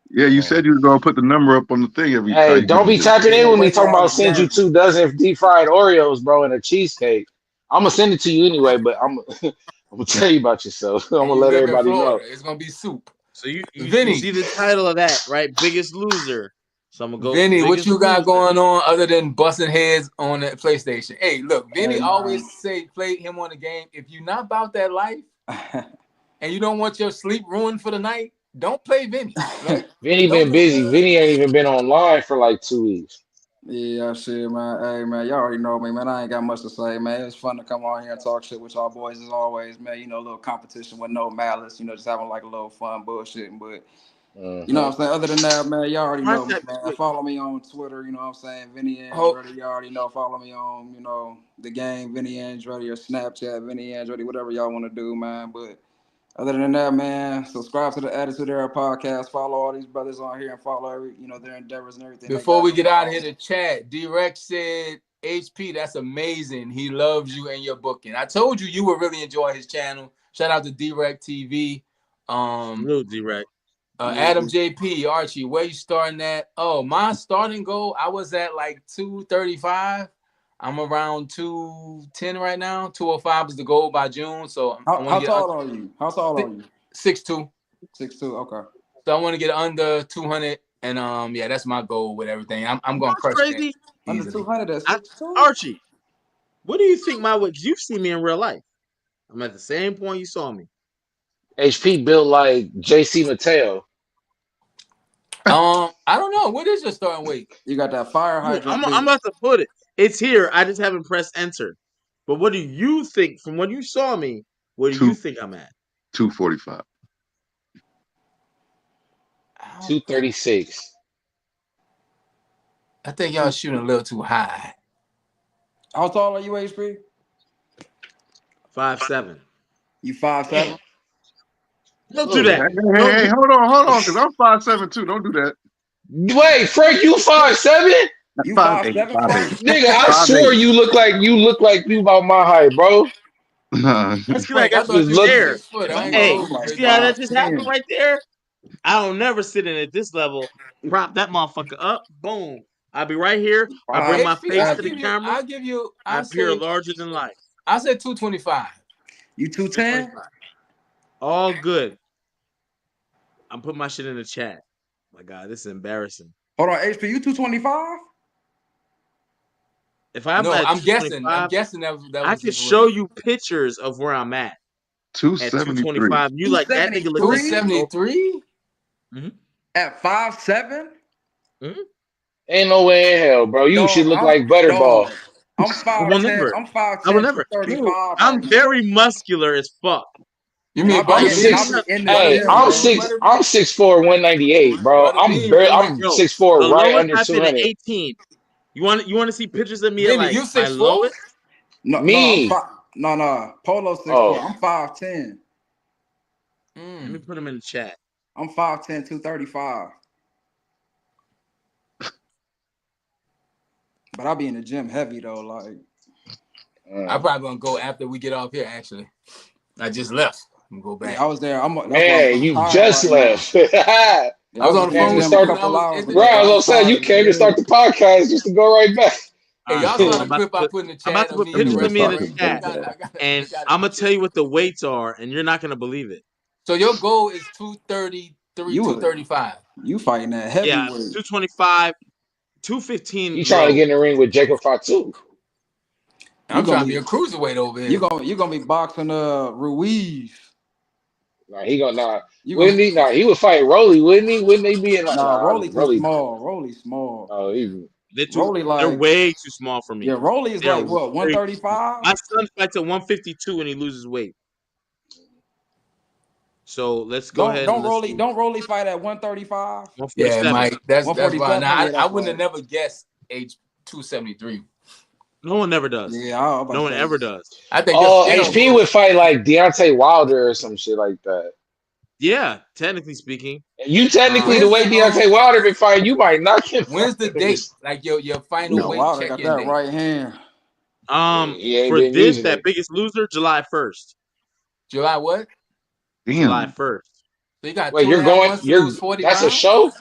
Yeah, you said you was gonna put the number up on the thing every Hey, time. You don't be did it. tapping in with me Break it talking out about send you again. 2 dozen deep fried Oreos, bro, and a cheesecake. I'm gonna send it to you anyway, but I'm I'm gonna tell you about yourself. I'm And gonna you let live in everybody know. Florida. It's gonna be soup. So you Vinny. see the title of that, right? Biggest loser. So I'm gonna go. Vinny, what Biggest you got Loser. going on other than busting heads on the PlayStation? Hey, look, Vinny Hey, man. always say play him on the game. If you're not about that life and you don't want your sleep ruined for the night, don't play Vinny. Like, Vinny don't been do busy. it. Vinny ain't even been online for like 2 weeks. Yeah, shit, man. Hey, man, y'all already know me, man. I ain't got much to say, man. It's fun to come on here and talk shit with y'all boys as always, man. You know, a little competition with no malice, you know, just having like a little fun bullshitting. But, you know what I'm saying? Other than that, man, y'all already know me, man. Follow me on Twitter, you know what I'm saying? Vinny Andretti, y'all already know. Follow me on, you know, the game, Vinny Andretti, or Snapchat, Vinny Andretti, whatever y'all want to do, man. But other than that, man, subscribe to the Attitude Era podcast. Follow all these brothers on here and follow every, you know, their endeavors and everything. Before we get out of here, the chat, D-Rex said, HP, that's amazing. He loves you and your booking. I told you would really enjoy his channel. Shout out to D-Rex TV. Little D-Rex. Adam JP, Archie, where you starting at? Oh, my starting goal, I was at like 235. I'm around 210 right now. 205 is the goal by June. So how tall are you? How tall are you? 6'2". 6'2", okay. So I want to get under 200, and yeah, that's my goal with everything. I'm gonna crush crazy. that. Under 200, that's 6'2". Archie, what do you think my weight? Because you've seen me in real life. I'm at the same point you saw me. HP built like JC Mateo. I don't know. What is your starting weight? You got that fire hydrant. I'm about to put it. It's here. I just haven't pressed enter. But what do you think from when you saw me? What do you think I'm at? 245. 236. I think y'all shooting a little too high. How tall are you, HP? 5'7". You 5'7"? Don't do that. Hey, hold on, because I'm 5'7" too. Don't do that. Wait, Frank, you 5'7"? You 5'8", 5'7", Frank? Nigga, I swear you look like you about my height, bro. That's because I Frank, I got thought you you was there. 6 foot. Yeah, I I'm ain't gonna Hey, hold you, like see big how dog. that just happened 5'10". right there? I don't never sit in at this level. Prop that motherfucker up. Boom. I'll be right here. I bring my HP, face to the camera. I I appear say larger than life. 225. You 210? 225. All good. I'm putting my shit in the chat. My God, this is embarrassing. Hold on, HP, you 225? If I'm No, at I'm guessing. 225, I'm guessing that was I his can show weight. you pictures of where I'm at 273. 225. You like that nigga look like 273? At 5'7"? Ain't no way in hell, bro. You should look like Butterball. I'm I will 5'10". never. I'm I will 5'10", never. 235. I'm very muscular as fuck. You mean I'll be Butter in Bean? the Hey, gym, I'm bro. six. I'm 6'4", 198, bro. Butter Bean, I'm Yo, 6'4", the right lowest under I've been at 200. 18. You want to see pictures of me at Vinny, like you my 6'4"? lowest? No, Me. Polo 6'4". Oh. I'm 5'10". Let me put them in the chat. I'm 5'10", 235. But I'll be in the gym heavy though, like. I'm probably gonna go after we get off here. Actually, I just left. I'm gonna go back. Yeah, I was there. Man, you just left. I was on the phone with you when I was at the Right, I gym. was gonna say you came to start the podcast just to go right back. Hey, y'all saw the clip I put in the chat. I'm about to put of me in the pictures of me in the restaurant. chat, and I'm gonna tell you what the weights are, and you're not gonna believe it. So your goal is 233, 235. You fighting that heavyweight? Yeah, 225, 215. You trying to get in the ring with Jacob Fatu? I'm trying to be a cruiserweight over here. You gonna be boxing Ruiz? Nah, he would fight Rolly, wouldn't he? Wouldn't they be in like? Nah, Rolly too small. Rolly's small. Oh, they're way too small for me. Yeah, Rolly is like what, 135? My son fights at 152 and he loses weight. So let's go ahead. Don't Rolly fight at 135? Yeah, Mike. That's why. Now I wouldn't have right. never guessed age 273. No one never does. Yeah, no one ever does. I think. HP would fight like Deontay Wilder or some shit like that. Yeah, technically speaking. You technically the way Deontay Wilder been fighting, you might knock him. When's the date? Like your final weight Wilder check-in got that date? right hand. For this, that biggest loser, July 1st. July what? Damn. July 1st. So you got Wait, 2.5 months to lose 40 That's pounds? a show?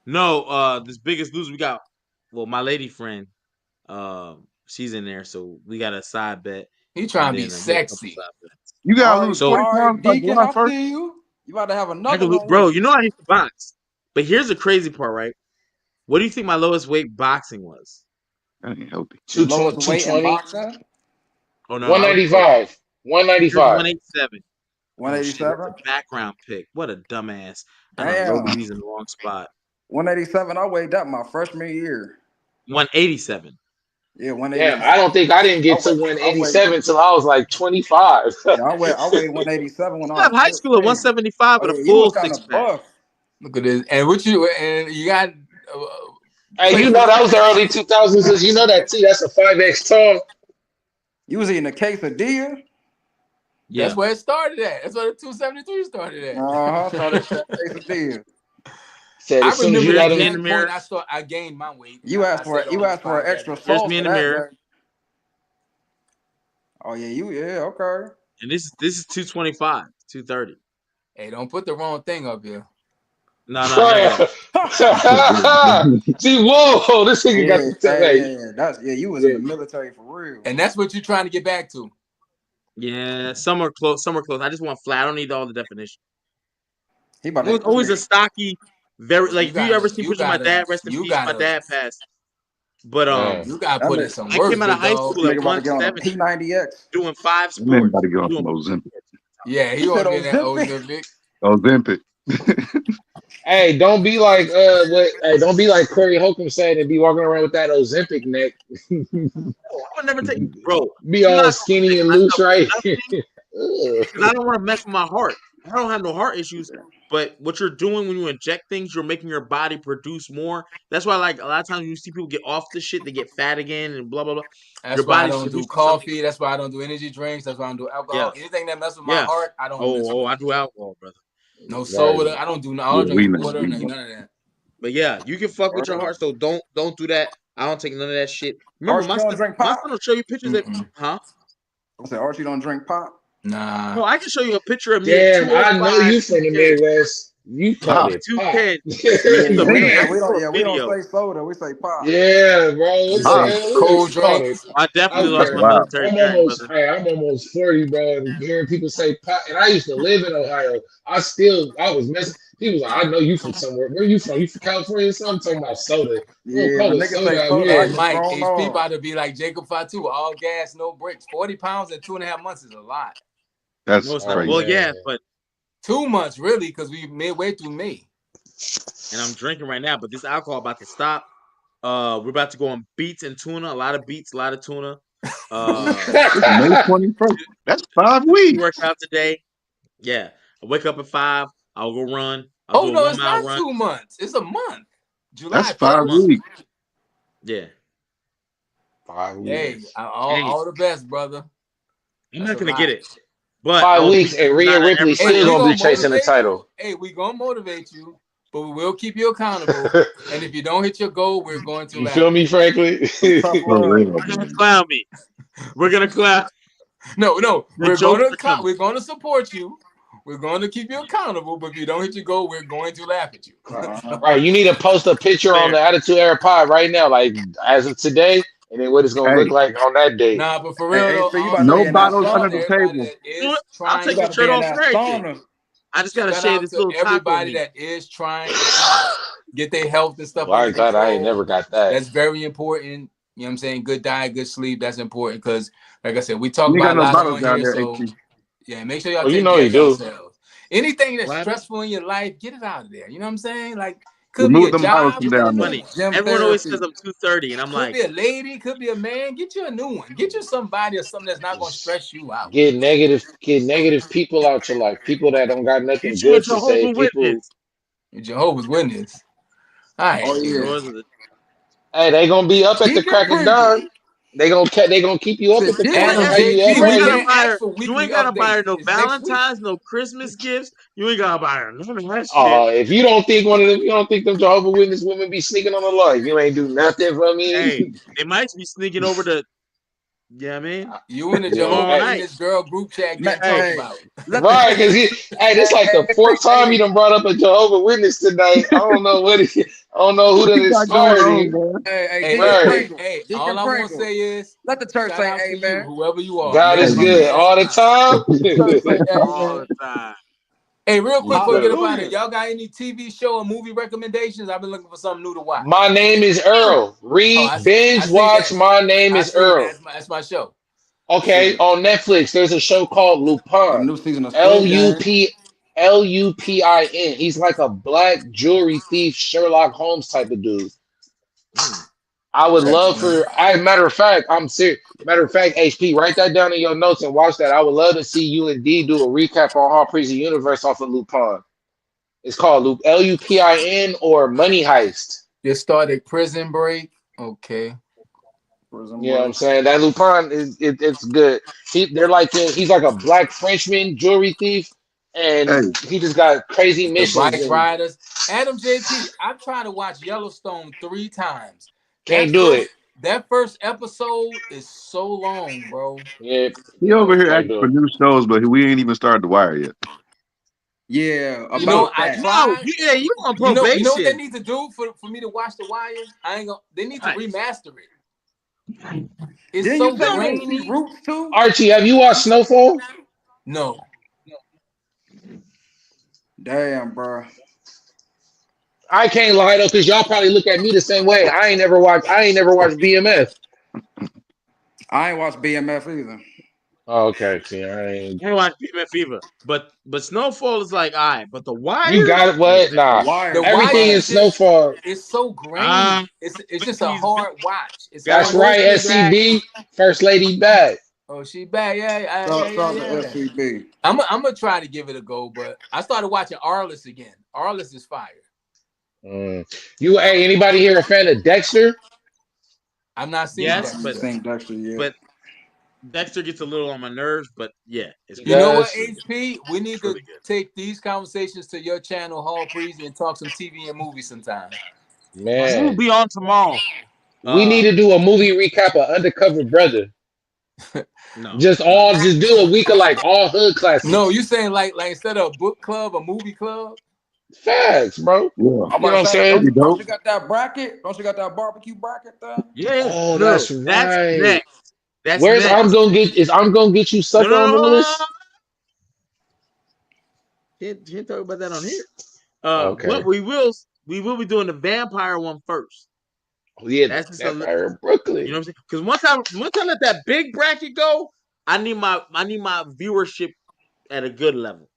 No, this biggest loser we got. Well, my lady friend, she's in there, so we got a side bet. He trying to be sexy. You gotta lose 40 pounds by July 1st? See you. You about to have another one. Bro, you know I used to box. But here's the crazy part, right? What do you think my lowest weight boxing was? That ain't healthy. 220. Oh no, 195. 195. 187. 187. Background pick. What a dumbass. Damn. He's in the wrong spot. 187. I weighed up my freshman year. 187. Yeah, 187. Damn, I don't think I didn't get to 187 until I was like 25. Yeah, I weighed 187 when I was high school at 175 with a full six-pack. Look at this. And you got hey, you know that was the early 2000s. You know that too. That's a 5X tall. You was eating a quesadilla? Yeah. That's where it started at. That's where the 273 started at. Started at quesadilla. I remember at that point I gained my weight. You asked for an extra sauce. There's me in the mirror. Oh yeah, okay. And this is 225, 230. Hey, don't put the wrong thing up here. No. See, whoa, this nigga got the you was in the military for real. And that's what you're trying to get back to. Yeah, some are close. I just want flat. I don't need all the definition. It was always a stocky, very like. If you ever seen pictures of my dad, rest in peace, my dad passed. But you gotta put in some work. I came out of high school at 170, P90X, doing 5 sports. Man, about to get on some Ozempic. Yeah, he want to get that Ozempic. Hey, don't be like don't be like Corey Holcomb said and be walking around with that Ozempic neck. I would never take, bro. Be all skinny and loose, right? Because I don't want to mess with my heart. I don't have no heart issues, but what you're doing when you inject things, you're making your body produce more. That's why, like, a lot of times you see people get off the shit, they get fat again and blah, blah, blah. That's why I don't do coffee. That's why I don't do energy drinks. That's why I don't do alcohol. Yeah. Anything that messes with my heart, I don't do. I do alcohol, brother. No soda. I don't do drink water, none of that. But yeah, you can fuck with your heart, so don't do that. I don't take none of that shit. Remember, my son will show you pictures of, huh? I said Archie don't drink pop. Nah. No, I can show you a picture of me Damn, at I know 205. you from the Midwest. You called Pop. it pop. 210. Yeah, The damn. man. We don't Video. say soda. We say pop. Yeah, bro. What the Pop. hell? Cold You called it. drinks. I definitely lost Okay, my Wow. military track, brother. I'm almost 40, bro. And hearing people say pop, and I used to live in Ohio. I was messing. People was like, I know you from somewhere. Where you from? You from California or something? I'm talking about soda. We don't Yeah, call when it niggas soda say out soda, I here. Hey, get Mike, thrown HP off. about to be like Jacob Fatu, all gas, no brakes. 40 pounds in 2.5 months is a lot. That's No, it's not. Oh, crazy. Well, man. yeah, but 2 months, really, because we midway through May. and I'm drinking right now, but this alcohol about to stop. We're about to go on beets and tuna. A lot of beets, a lot of tuna. It's May 21st. That's 5 2 weeks. workouts a day. Yeah, I wake up at 5. I'll go run. I'll Oh, do a no, 1 it's mile not run. 2 months. It's a month. July That's 5 1st. weeks. Yeah, 5 Hey, weeks. all the best, brother. I'm That's not a gonna lot. get it. But 5 weeks, and Rhea not Ripley everybody Hey, still we else. gonna be gonna chasing the motivate title. you. Hey, we gonna motivate you, but we will keep you accountable. And if you don't hit your goal, we're going to You laugh feel at me, Franklin? Some tough For love. real, We're gonna man. clown me. We're gonna clown. No, The we're jokes gonna are coming. we're gonna support you. We're gonna keep you accountable, but if you don't hit your goal, we're going to laugh at you. Right, you need to post a picture on Fair. the Attitude Era Pod right now, like as of today, and then what it's gonna Hey, look like on that day. Nah, but for Hey, real though, HP, you about to also be no in that bottles shout under out to the sauna. everybody table. that You know is what? I'll trying You take to the about to be shirt in off that and everything. sauna. I just gotta shout shave out this to little taco everybody meat. that is trying to get their health and stuff Well, under I'm glad I ain't control. never got that. That's very important. You know what I'm saying? Good diet, good sleep. That's important because, like I said, we talk You ain't got about a no lot bottles on down here. there, So HP. yeah, make sure y'all Oh, you take know care you of do. yourselves. Anything that's What happened? stressful in your life, get it out of there. You know what I'm saying? Like, could be Remove a them bottles job, from get a down new there. Funny. one. Gym Everyone always therapy. says I'm 230, and I'm Could like, be a lady, could be a man. Get you a new one. Get you somebody or something that's not gonna Just stress you out. get negative people out your life. People that don't got nothing get you a good to say. Jehovah People, Witness. Jehovah's Witness. All right. Oh yeah. Yours is hey, they gonna be up at the Deacon crack of Pringle. dawn. They gonna keep you up Said at the Deacon crack, Adam hey, have you Pringle. up JP, you ain't we gotta ready. can't buy ask her. for You weekly ain't gotta buy her updates. no It's next week. Valentine's, no Christmas gifts. You ain't gotta buy her none of that shit. If you don't think you don't think them Jehovah Witness women be sneaking on the life, you ain't do nothing for me. Hey, they might be sneaking over to. Yeah, I mean, You in the Yeah, Jehovah tomorrow hey, night. Witness girl group chat Man, getting Hey, talked hey, about. let the right? Because this like the fourth time you hey, done brought up a Jehovah Witness tonight. I don't know I don't know who What done you got going inspired on, you. man? hey, Hey, Deacon hey, Right. hey, Pringle. hey, all Deacon I want to Pringle. say is Let the church shout say out to you, amen. whoever you are. God Man, is Hey, woman, good ass, all the nut. time. Church say all amen. the time. Hey, real quick before we get up out of here, Hallelujah. y'all got any TV show or movie recommendations? I've been looking for something new to watch. My name is Earl. Oh, Read, I binge, see watch. that. My name I is see Earl. that's my show. Okay, Shit. on Netflix, there's a show called The Lupin. new season of L Squid U Game. P Lupin. He's like a black jewelry thief, Sherlock Holmes type of dude. Mm. I would Check love it out. for. Matter of fact, I'm serious. Matter of fact, HP, write that down in your notes and watch that. I would love to see you and D do a recap on Hall Prison Universe off of Lupin. It's called Lupin or Money Heist. Just started Prison Break. Okay. Prison You know what I'm Break. saying? That Lupin it's good. He's like a black Frenchman jewelry thief, hey, and he just got crazy The missions Bike and Riders. Adam JP, I've tried to watch Yellowstone 3 times. can't do it. That first episode is so long, bro. Yeah, he over here can't asking do for it. new shows, but we ain't even started The Wire yet. Yeah, You know, about I that. No, tried. yeah, you on You know what they probation. need to do for me to watch The Wire? I ain't gonna. They need to Right. remaster it. It's Didn't you so say you No, didn't see grainy. Roots too? Archie, have you watched Snowfall? No, Damn, bro. I can't lie though, because y'all probably look at me the same way. I ain't never watched BMF. I ain't watched BMF either. Oh, okay. See, I ain't. I ain't watch PMF Fever, but Snowfall is like, all right, but The You Wire, got it. no, What? thank The you. Nah. Wire The is Everything Wire in is trash. just. Snowfall. It's so grainy. It's just a He's hard watch. It's a That's hard. right. mostly back. SCB, First Lady back. Oh, she bad. Shout out to Yeah. SCB. I'm gonna try to give it a go, but I started watching Arliss again. Arliss is fire. Hey, anybody here a fan of Dexter? I'm not seeing I Yes, ain't Dexter. seen Dexter yet. but Dexter gets a little on my nerves, but yeah, it's He good. You know what, does. HP? We need It's to really good. take these conversations to your channel, Hall Breezy, and talk some TV and movies sometime. We'll Man, be on tomorrow. we need to do a movie recap of Undercover Brother. No. Just do a week of like all hood classics. No, you saying like instead of a book club, a movie club? Facts, bro. Yeah. I'm You know about what to I'm say, saying? That'd be don't dope. you got that bracket? Don't you got that barbecue bracket there? Yeah. Oh, No, that's that's right. next. That's Where's next. I'm gonna get you No, sucker no, on the no, list? Can't talk about that on here. Okay. But we will be doing the vampire one first. Yeah, That's just Vampire in you Brooklyn. know what I'm saying? Because once I let that big bracket go, I need my viewership at a good level.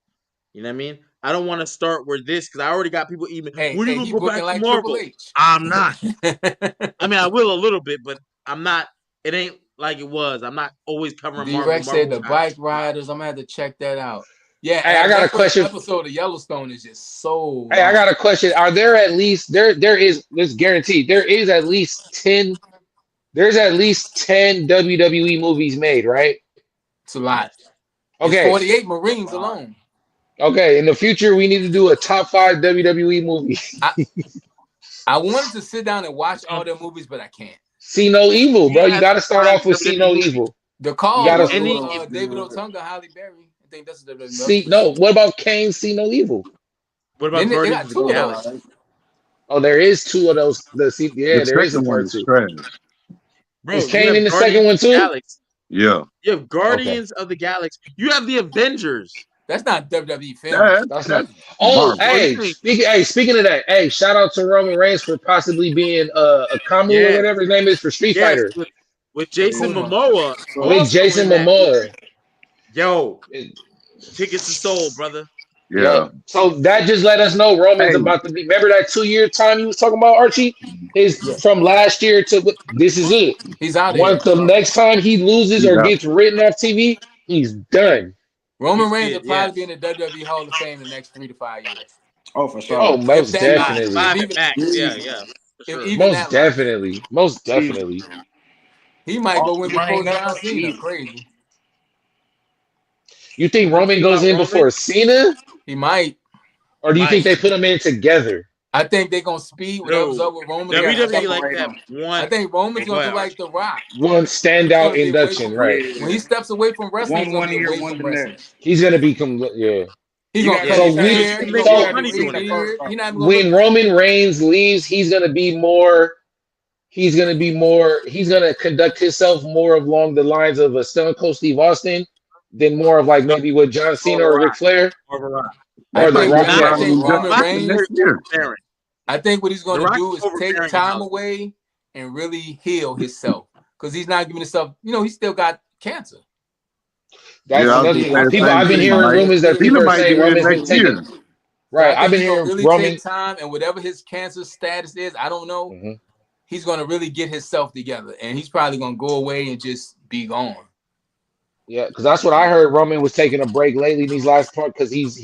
You know what I mean? I don't want to start where this because I already got people even. Hey, When are you he gonna go booking back to like Triple Marvel? H. I'm not. I mean, I will a little bit, but I'm not. It ain't like it was. I'm not always covering Marvel. D-Rex said the Marvel bike riders. I'm gonna have to check that out. Yeah, Hey, I got a that first question. episode of Yellowstone is just so. Hey, I got a question. Are there at least there's guaranteed there is at least 10 there's at least 10 WWE movies made, right? It's a lot. It's Okay. 48 Marines alone. Okay, in the future we need to do a top 5 WWE movie. I wanted to sit down and watch all their movies, but I can't. See No Evil, bro. You Yeah, got to start off with See No WWE. Evil. The Call gotta- was Any- with David Otunga, Halle Berry. I think that's the WWE. See no. What about Kane? See No Evil. What about Then they Guardians got of two the of Galaxy? those. Oh, there is 2 of those. There is a second one part is 2. trash. Bro, Is you Kane have in the Guardians second one of the too? Galaxy. Yeah. You have Guardians of the Galaxy. You have the Avengers. That's not WWE film. Yeah, That's that's not. Oh, Marvel. hey, speaking of that, hey, shout out to Roman Reigns for possibly being a Kamu or Yes. whatever his name is for Street Yes, Fighter with Jason Kuma. Momoa. with also Jason in that. Momoa. Yo, tickets to soul, brother. Yeah. Yep. So that just let us know Roman's Hey. about to be. Remember that 2-year time you was talking about, Archie? From last year to this is it. He's out of here. Once the next time he loses or Yeah. gets written off TV, he's done. Roman Reigns will Yeah. probably be in the WWE Hall of Fame in the next 3 to 5 years. Oh, for sure. Oh, most that matters. definitely. If 5 even- at max. Yeah. For sure. even Most that definitely. Most definitely. He might go in before Reigns John never Cena. cheated. Crazy. You think Roman goes in before Cena? He might. Or do you think they put them in together? I think they're gonna speed whatever's up with Roman. WWE like that I one. think Roman's gonna do like The Rock. One standout He's gonna be away induction, from- right? When he steps away from wrestling, he's gonna One be year, away one from the wrestling. next. He's gonna become yeah. He's You gonna gotta cut so his we- hair. He's make gonna more cut money his doing that. beard. He's not even gonna When look- Roman Reigns leaves, he's gonna conduct himself more along the lines of a Stone Cold Steve Austin than more of like maybe what John Cena or Ric Flair Or The Rock. or The think Rock. Roman- Yeah. I think Roman Rock Reigns- is very overbearing. I think what he's The gonna Rock do is is take overbearing time in away and really heal himself because he's not giving himself. He still got cancer. That's Yeah, I was another gonna thing. say the People same I've been thing, hearing Mike. rumors that Cena people are might saying be in Roman's been next taking year. right. I I've been think he's hearing gonna really Roman. take time, and whatever his cancer status is, I don't know. Mhm. He's gonna really get himself together, and he's probably gonna go away and just be gone. Yeah, because that's what I heard. Roman was taking a break lately in these last part because he's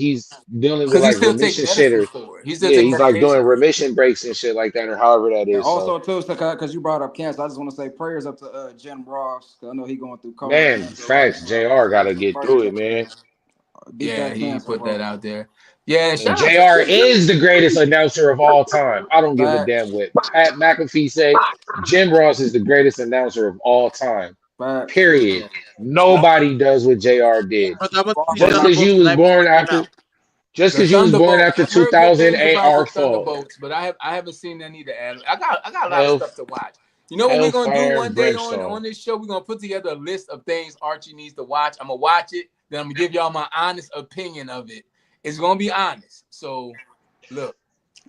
dealing with Because he like still takes remission shit medicine or for it. He's still yeah, taking he's like doing medication. remission breaks and shit like that or however that And is. So also too, because you brought up cancer, I just want to say prayers up to Jim Ross because I know he going through COVID. man, facts. JR got to get through it, man. Beat Yeah, that he cancer, put bro. that out there. Yeah, and And shout out JR to- is the greatest announcer of all time. I don't give a Facts. damn what Pat McAfee say. Jim Ross is the greatest announcer of all time. Facts. Period. Nobody does what JR did. Just because you was born after, just The because you was born Thunderbolts. after I've heard good 2000 things ain't about our the fault. Thunderbolts, but I haven't seen that either, Adam. I got a lot Hell- of stuff to watch. You know what we're gonna Hellfire do and one day Brimstone. on this show? We're gonna put together a list of things Archie needs to watch. I'm gonna watch it, then I'm gonna give y'all my honest opinion of it. It's gonna be honest. So look,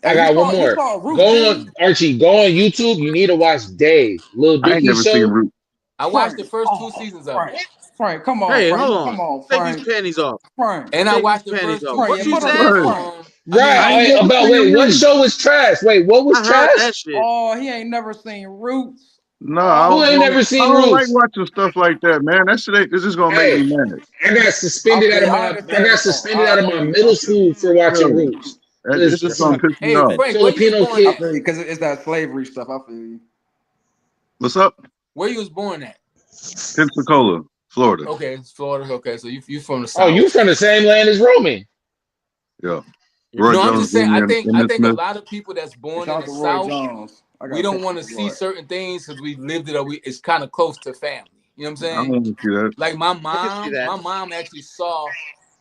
I got one more. Go on, Archie. Go on YouTube. You need to watch Dave, Lil I ain't Dicky never seen show. Root. I watched the first 2 seasons of it. Frank, come on. Hey, Frank, hold on. Come on, Take Frank. these panties off. Frank. And I Take watched these the panties first off. 2 What you seasons. said? Right. never About seen wait, what Roots. show was trash? Wait, what was I heard trash? that shit. Oh, he ain't never seen Roots. No, I Who don't, ain't never seen I don't like Roots? watching stuff like that, man. That shit ain't. This is gonna Hey. make me mad. I got suspended Okay, out of my middle school for watching Yeah. Roots. It's just gonna piss me Hey, off. Frank, where you Filipino was born kid. I at? feel you because it's that slavery stuff. I feel you. What's up? Where you was born at? Pensacola, Florida. Okay, it's Florida. Okay, so you from the Oh, South. you from the same land as Roman. Yeah. Roy No, I'm Jones just saying. I Jr. think Emmitt a Smith. lot of people that's born Shout in out the to Roy South, Jones. we don't want to see certain things because we lived it or it's kind of close to family. You know what I'm I saying? don't want to see that. Like my I can see that. mom actually saw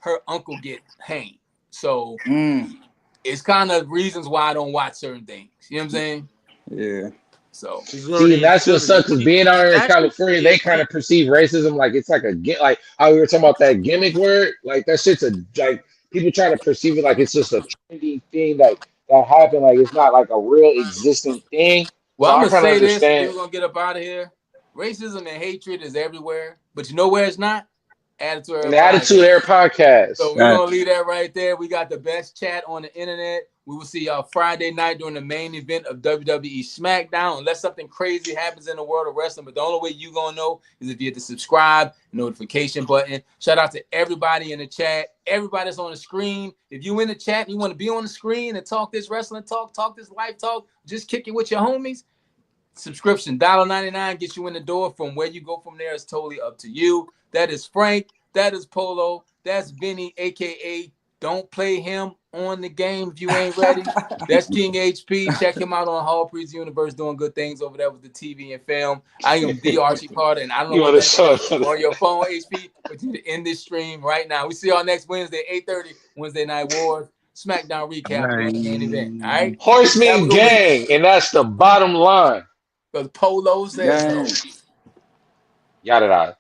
her uncle get hanged. So Mm, it's kind of reasons why I don't watch certain things. You know what I'm saying? yeah. So He's See, learning and that's what civility. sucks with being out here in Exactly. California. They kind of perceive racism like it's like like how we were talking about that gimmick word. Like that shit's like people try to perceive it like it's just a trendy thing that happened. Like it's not like a real existing thing. So well, I'm I gonna kind of say this, and then understand. we're gonna get up out of here. Racism and hatred is everywhere, but you know where it's not? Attitude And Era the Attitude Podcast. Era podcast. So we're gonna leave that right there. We got the best chat on the internet. We will see y'all Friday night during the main event of WWE SmackDown. Unless something crazy happens in the world of wrestling, but the only way you gonna know is if you hit the subscribe notification button. Shout out to everybody in the chat, everybody that's on the screen. If you in the chat and you want to be on the screen and talk this wrestling talk this life talk, just kick it with your homies. Subscription $1.99 gets you in the door. From where you go from there is totally up to you. That is Frank. That is Polo. That's Vinny, aka Don't Play Him on the Game if you ain't ready. That's King HP. Check him out on Hall Priest Universe, doing good things over there with the TV and film. I am the Archie Carter, and I don't know You what want to that show? is on your phone, HP, but you need to end this stream right now. We see y'all next Wednesday, 8:30, Wednesday Night Wars. SmackDown recap during the main event. All right? Have a Horseman good week. gang, and that's the bottom line. Because Polo says so. Gang. Yada yada.